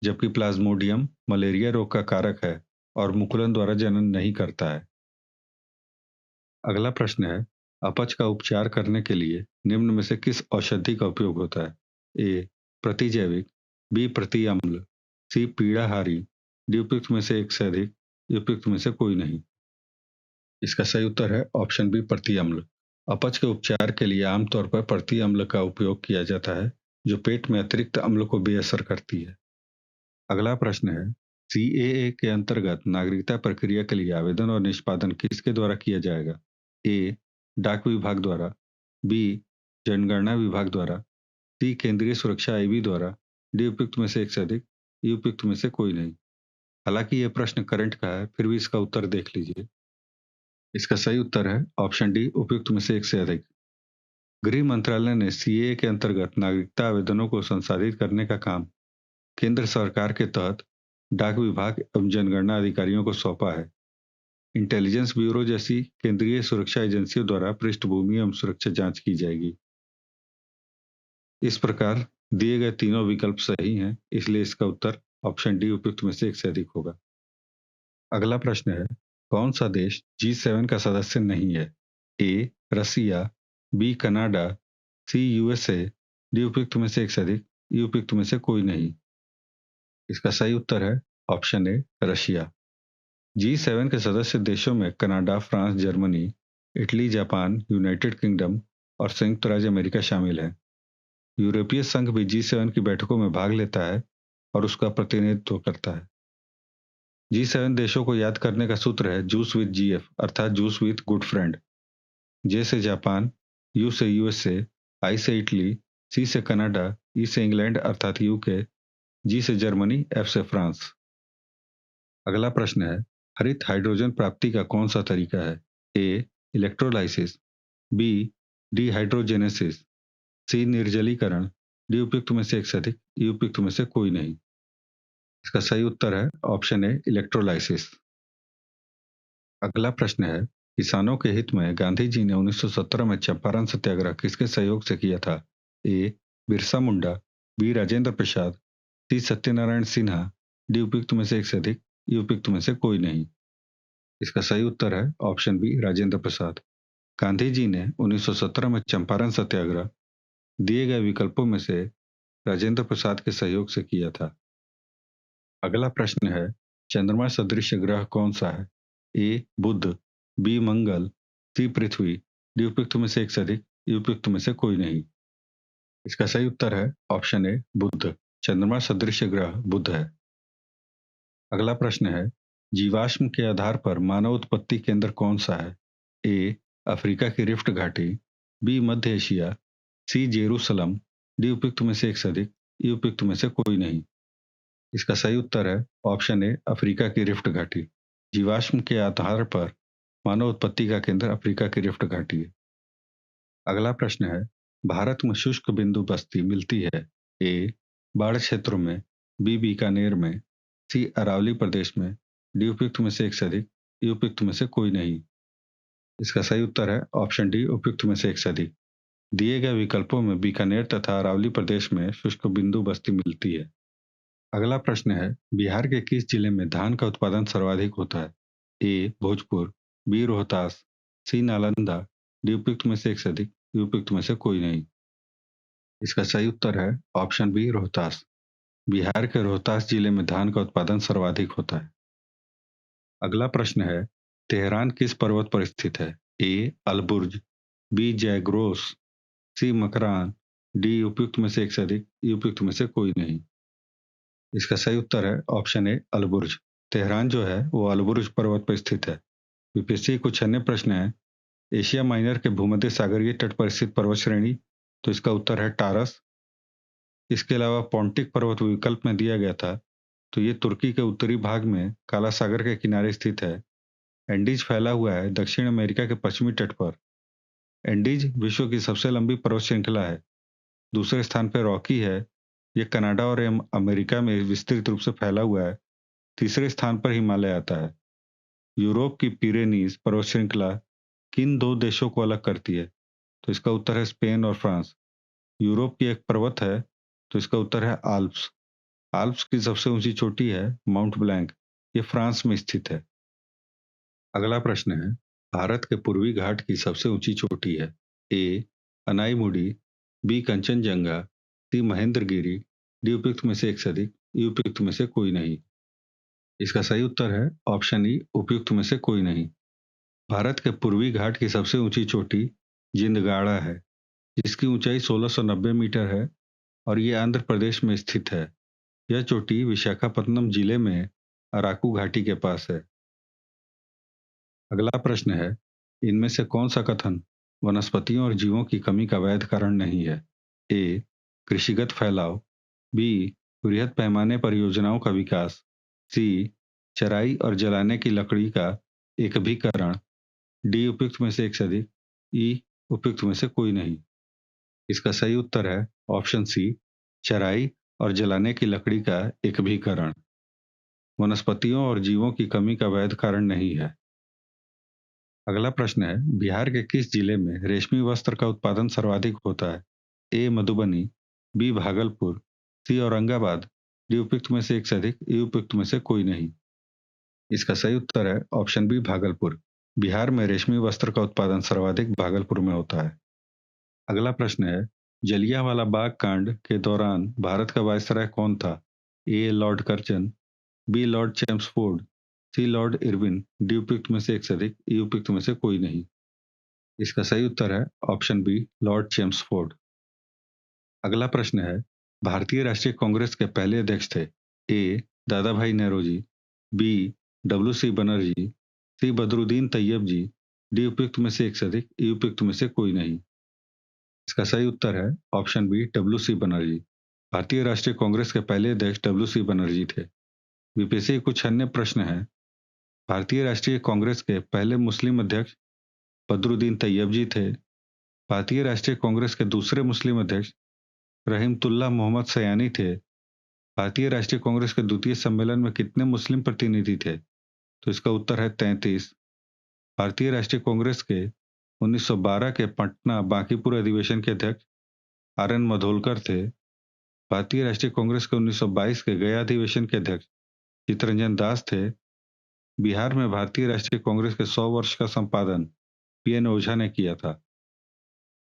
जबकि प्लाज्मोडियम मलेरिया रोग का कारक है और मुकुलन द्वारा जनन नहीं करता है। अगला प्रश्न है, अपच का उपचार करने के लिए निम्न में से किस औषधि का उपयोग होता है? ए प्रतिजैविक, बी प्रति अम्ल, सी पीड़ाहारी, डी उपयुक्त में से एक से अधिक, उपयुक्त में से कोई नहीं। इसका सही उत्तर है ऑप्शन बी प्रति अम्ल। अपच के उपचार के लिए आमतौर पर प्रति अम्ल का उपयोग किया जाता है, जो पेट में अतिरिक्त अम्ल को बेअसर करती है। अगला प्रश्न है, सीएए के अंतर्गत नागरिकता प्रक्रिया के लिए आवेदन और निष्पादन किसके द्वारा किया जाएगा? ए डाक विभाग द्वारा, बी जनगणना विभाग द्वारा, सी केंद्रीय सुरक्षा आईबी द्वारा, डी उपयुक्त में से एक से अधिक, ई उपयुक्त में से कोई नहीं। हालांकि यह प्रश्न करंट का है, फिर भी इसका उत्तर देख लीजिए। इसका सही उत्तर है ऑप्शन डी उपयुक्त में से एक से अधिक। गृह मंत्रालय ने सीएए के अंतर्गत नागरिकता आवेदनों को संसाधित करने का काम केंद्र सरकार के तहत डाक विभाग एवं जनगणना अधिकारियों को सौंपा है। इंटेलिजेंस ब्यूरो जैसी केंद्रीय सुरक्षा एजेंसियों द्वारा पृष्ठभूमि एवं सुरक्षा जांच की जाएगी। इस प्रकार दिए गए तीनों विकल्प सही हैं, इसलिए इसका उत्तर ऑप्शन डी उपयुक्त में से एक से अधिक होगा। अगला प्रश्न है, कौन सा देश G7 का सदस्य नहीं है? A Russia, B Canada, C USA, D उपयुक्त में से एक से अधिक, ई उपयुक्त में से कोई नहीं। इसका सही उत्तर है ऑप्शन ए रशिया। G7 के सदस्य देशों में Canada, France, Germany, Italy, Japan, United kingdom और संयुक्त राज्य अमेरिका शामिल है। यूरोपीय संघ भी G7 की बैठकों में भाग लेता है और उसका प्रतिनिधित्व करता है। G7 देशों को याद करने का सूत्र है जूस विद GF, अर्थात जूस विद गुड फ्रेंड। जे से जापान, यू से यूएसए, आई से इटली, सी से कनाडा, ई से इंग्लैंड अर्थात यूके, जी से जर्मनी, एफ से फ्रांस। अगला प्रश्न है, हरित हाइड्रोजन प्राप्ति का कौन सा तरीका है? ए इलेक्ट्रोलाइसिस, बी डिहाइड्रोजेनेसिस, सी निर्जलीकरण, डी उपयुक्त में से एक से अधिक, ई उपयुक्त में से कोई नहीं। इसका सही उत्तर है ऑप्शन ए इलेक्ट्रोलाइसिस। अगला प्रश्न है, किसानों के हित में गांधी जी ने 1917 में चंपारण सत्याग्रह किसके सहयोग से किया था? ए बिरसा मुंडा, बी राजेंद्र प्रसाद, सी सत्यनारायण सिन्हा, डी उपयुक्त में से एक से अधिक, ई उपयुक्त में से कोई नहीं। इसका सही उत्तर है ऑप्शन बी राजेंद्र प्रसाद। गांधी जी ने 1917 में चंपारण सत्याग्रह दिए गए विकल्पों में से राजेंद्र प्रसाद के सहयोग से किया था। अगला प्रश्न है, चंद्रमा सदृश ग्रह कौन सा है? ए बुध, बी मंगल, सी पृथ्वी, डी उपयुक्त में से एक से अधिक, ई उपयुक्त में से कोई नहीं। इसका सही उत्तर है ऑप्शन ए बुध। चंद्रमा सदृश ग्रह बुध है। अगला प्रश्न है, जीवाश्म के आधार पर मानव उत्पत्ति केंद्र कौन सा है? ए अफ्रीका की रिफ्ट घाटी, बी मध्य एशिया, सी जेरूसलम, डी उपयुक्त में से एक से अधिक, ई उपयुक्त में से कोई नहीं। इसका सही उत्तर है ऑप्शन ए अफ्रीका की रिफ्ट घाटी। जीवाश्म के आधार पर मानव उत्पत्ति का केंद्र अफ्रीका की रिफ्ट घाटी है। अगला प्रश्न है, भारत में शुष्क बिंदु बस्ती मिलती है? ए बाढ़ क्षेत्रों में, बी बीकानेर में, सी अरावली प्रदेश में, डी उपयुक्त में से एक से अधिक, ये उपयुक्त में से कोई नहीं। इसका सही उत्तर है ऑप्शन डी, उपयुक्त में से एक से अधिक। दिए गए विकल्पों में बीकानेर तथा अरावली प्रदेश में शुष्क बिंदु बस्ती मिलती है। अगला प्रश्न है, बिहार के किस जिले में धान का उत्पादन सर्वाधिक होता है? ए भोजपुर, बी रोहतास, सी नालंदा, डी उपयुक्त में से एक से अधिक, डी उपयुक्त में से कोई नहीं। इसका सही उत्तर है ऑप्शन बी रोहतास। बिहार के रोहतास जिले में धान का उत्पादन सर्वाधिक होता है। अगला प्रश्न है, तेहरान किस पर्वत पर स्थित है? ए अलबुर्ज, बी जैग्रोस, सी मकरान, डी उपयुक्त में से एक से अधिक, ई उपयुक्त में से कोई नहीं। इसका सही उत्तर है ऑप्शन ए अलबुर्ज। तेहरान जो है वो अलबुर्ज पर्वत पर स्थित है। यूपीएससी कुछ अन्य प्रश्न है, एशिया माइनर के भूमध्य सागरीय तट पर स्थित पर्वत श्रेणी, तो इसका उत्तर है टारस। इसके अलावा पोंटिक पर्वत विकल्प में दिया गया था, तो ये तुर्की के उत्तरी भाग में काला सागर के किनारे स्थित है। एंडीज फैला हुआ है दक्षिण अमेरिका के पश्चिमी तट पर। एंडीज विश्व की सबसे लंबी पर्वत श्रृंखला है। दूसरे स्थान पर रॉकी है, यह कनाडा और अमेरिका में विस्तृत रूप से फैला हुआ है। तीसरे स्थान पर हिमालय आता है। यूरोप की पिरेनीज पर्वत श्रृंखला किन दो देशों को अलग करती है? तो इसका उत्तर है स्पेन और फ्रांस। यूरोप की एक पर्वत है, तो इसका उत्तर है आल्प्स। आल्प्स की सबसे ऊंची चोटी है माउंट ब्लैंक, ये फ्रांस में स्थित है। अगला प्रश्न है, भारत के पूर्वी घाट की सबसे ऊंची चोटी है? ए अनाईमुडी, बी कंचनजंगा, सी महेंद्रगिरी, डी उपयुक्त में से एक से अधिक, ई उपयुक्त में से कोई नहीं। इसका सही उत्तर है ऑप्शन ई, उपयुक्त में से कोई नहीं। भारत के पूर्वी घाट की सबसे ऊंची चोटी जिंदगाड़ा है, जिसकी ऊंचाई 1690 मीटर है और ये आंध्र प्रदेश में स्थित है। यह चोटी विशाखापत्तनम जिले में अराकू घाटी के पास है। अगला प्रश्न है, इनमें से कौन सा कथन वनस्पतियों और जीवों की कमी का वैध कारण नहीं है? ए कृषिगत फैलाव, बी बृहद पैमाने पर योजनाओं का विकास, सी चराई और जलाने की लकड़ी का एकभीकरण, डी उपयुक्त में से एक से अधिक, ई उपयुक्त में से कोई नहीं। इसका सही उत्तर है ऑप्शन सी, चराई और जलाने की लकड़ी का एकभीकरण। वनस्पतियों और जीवों की कमी का वैध कारण नहीं है। अगला प्रश्न है, बिहार के किस जिले में रेशमी वस्त्र का उत्पादन सर्वाधिक होता है? ए मधुबनी, बी भागलपुर, सी औरंगाबाद, डी उपयुक्त में से एक से अधिक, ई उपयुक्त में से कोई नहीं। इसका सही उत्तर है ऑप्शन बी भागलपुर। बिहार में रेशमी वस्त्र का उत्पादन सर्वाधिक भागलपुर में होता है। अगला प्रश्न है, जलियांवाला बाग कांड के दौरान भारत का वायसराय कौन था? A Lord Curzon, B Lord Chelmsford, C Lord Irwin, D उपयुक्त में से एक से अधिक, ई उपयुक्त में से कोई नहीं। इसका सही उत्तर है ऑप्शन बी लॉर्ड चेम्सफोर्ड। अगला प्रश्न है, भारतीय राष्ट्रीय कांग्रेस के पहले अध्यक्ष थे? ए दादा भाई Nehru ji, B W C Banerjee, सी बदरुद्दीन तैयब जी, डी उपयुक्त में से एक से अधिक, ई उपयुक्त में से कोई नहीं। इसका सही उत्तर है option B W C Banerjee. भारतीय राष्ट्रीय कांग्रेस के पहले अध्यक्ष डब्ल्यू सी बनर्जी थे। यूपीएससी के कुछ अन्य प्रश्न है, भारतीय राष्ट्रीय कांग्रेस के पहले मुस्लिम अध्यक्ष बदरुद्दीन तैयब जी थे। भारतीय राष्ट्रीय कांग्रेस के दूसरे मुस्लिम अध्यक्ष रहीमतुल्लाह मोहम्मद सयानी थे। भारतीय राष्ट्रीय कांग्रेस के द्वितीय सम्मेलन में कितने मुस्लिम प्रतिनिधि थे? तो इसका उत्तर है 33। भारतीय राष्ट्रीय कांग्रेस के 1912 के पटना बांकीपुर अधिवेशन के अध्यक्ष आर एन मधोलकर थे। भारतीय राष्ट्रीय कांग्रेस के 1922 के गया अधिवेशन के अध्यक्ष चित्तरंजन दास थे। बिहार में भारतीय राष्ट्रीय कांग्रेस के 100 वर्ष का संपादन पीएन ओझा ने किया था।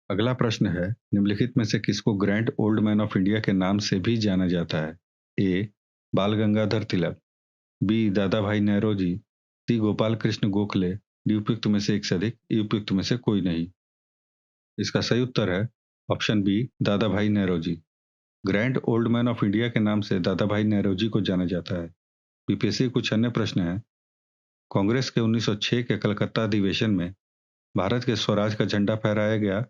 अगला प्रश्न है, निम्नलिखित में से किसको grand old man of India के नाम से भी जाना जाता है? ए बाल गंगाधर तिलक, बी दादा भाई नेहरूजी, सी गोपाल कृष्ण गोखले, डी उपयुक्त में से एक से अधिक, ई उपयुक्त में से कोई नहीं। इसका सही उत्तर है option B Dadabhai Naoroji. Grand old man of India के नाम से दादा भाई नेहरूजी को जाना जाता है। यूपीएससी कुछ अन्य प्रश्न है, कांग्रेस के 1906 के कलकत्ता अधिवेशन में भारत के स्वराज का झंडा फहराया गया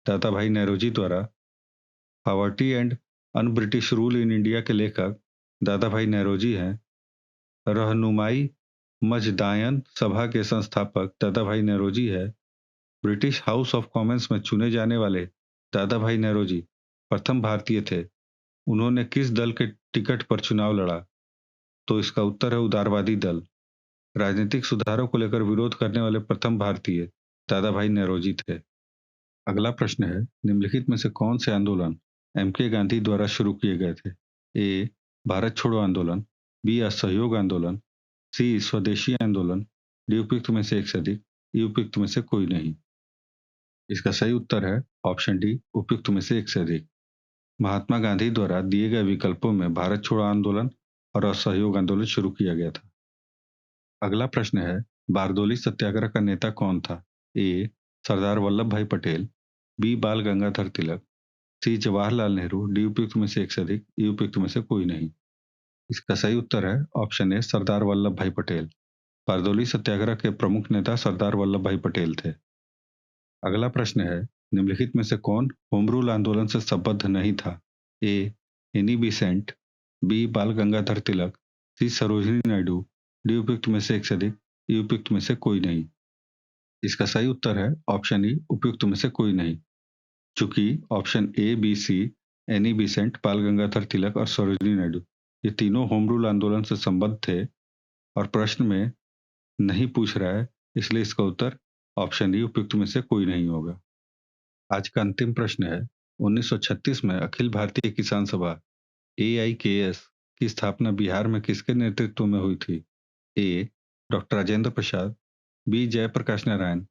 दादा भाई नेहरूजी द्वारा। Poverty and un British rule in India के लेखक दादा भाई नेहरूजी हैं। रहनुमाई मजदायन सभा के संस्थापक दादा भाई नेहरूजी है। ब्रिटिश हाउस ऑफ कॉमन्स में चुने जाने वाले दादा भाई नेहरूजी प्रथम भारतीय थे। उन्होंने किस दल के टिकट पर चुनाव लड़ा? तो इसका उत्तर है उदारवादी दल। राजनीतिक सुधारों को लेकर विरोध करने वाले प्रथम भारतीय दादा भाई नौरोजी थे। अगला प्रश्न है, निम्नलिखित में से कौन से आंदोलन एम.के. गांधी द्वारा शुरू किए गए थे? ए. भारत छोड़ो आंदोलन, बी. असहयोग आंदोलन, सी. स्वदेशी आंदोलन, डी. उपयुक्त में से एक से अधिक, ई. उपयुक्त में से कोई नहीं। इसका सही उत्तर है ऑप्शन डी, उपयुक्त में से एक से अधिक। महात्मा गांधी द्वारा दिए गए विकल्पों में भारत छोड़ो आंदोलन और असहयोग आंदोलन शुरू किया गया था। अगला प्रश्न है, बारदोली सत्याग्रह का नेता कौन था? ए. सरदार वल्लभ भाई पटेल, बी. बाल गंगाधर तिलक, सी. जवाहरलाल नेहरू, डी. उपयुक्त में से एक से अधिक, ई. उपयुक्त में से कोई नहीं। इसका सही उत्तर है ऑप्शन ए, सरदार वल्लभ भाई पटेल। बारदोली सत्याग्रह के प्रमुख नेता सरदार वल्लभ भाई पटेल थे। अगला प्रश्न है, निम्नलिखित में से कौन होम रूल आंदोलन से संबद्ध नहीं था? A. Annie Besant, B. Bal Gangadhar Tilak, C. Sarojini Naidu, D. उपयुक्त में से एक से अधिक, ई. उपयुक्त में से कोई नहीं। इसका सही उत्तर है ऑप्शन ई, उपयुक्त में से कोई नहीं। चूंकि option A, B, C, Annie Besant, Bal Gangadhar तिलक और सरोजिनी नायडू ये तीनों होम रूल आंदोलन से संबद्ध थे और प्रश्न में नहीं पूछ रहा है, इसलिए इसका उत्तर ऑप्शन ई, उपयुक्त में से कोई नहीं होगा। आज का अंतिम प्रश्न है, 1936 में अखिल भारतीय किसान सभा AIKS की स्थापना बिहार में किसके नेतृत्व में हुई थी? ए. Doctor Rajendra Prasad, B. जयप्रकाश नारायण,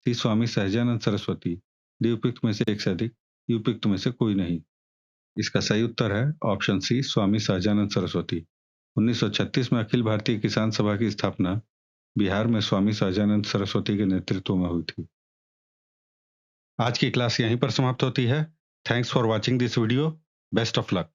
सी. स्वामी सहजानंद सरस्वती, डी. उपयुक्त में से एक से अधिक, ई. उपयुक्त में से कोई नहीं। इसका सही उत्तर है ऑप्शन सी, स्वामी सहजानंद सरस्वती। 1936 में अखिल भारतीय किसान सभा की स्थापना बिहार में स्वामी सहजानंद सरस्वती के नेतृत्व में हुई थी। आज की क्लास यहीं पर समाप्त होती है। Thanks for watching this video. Best of luck.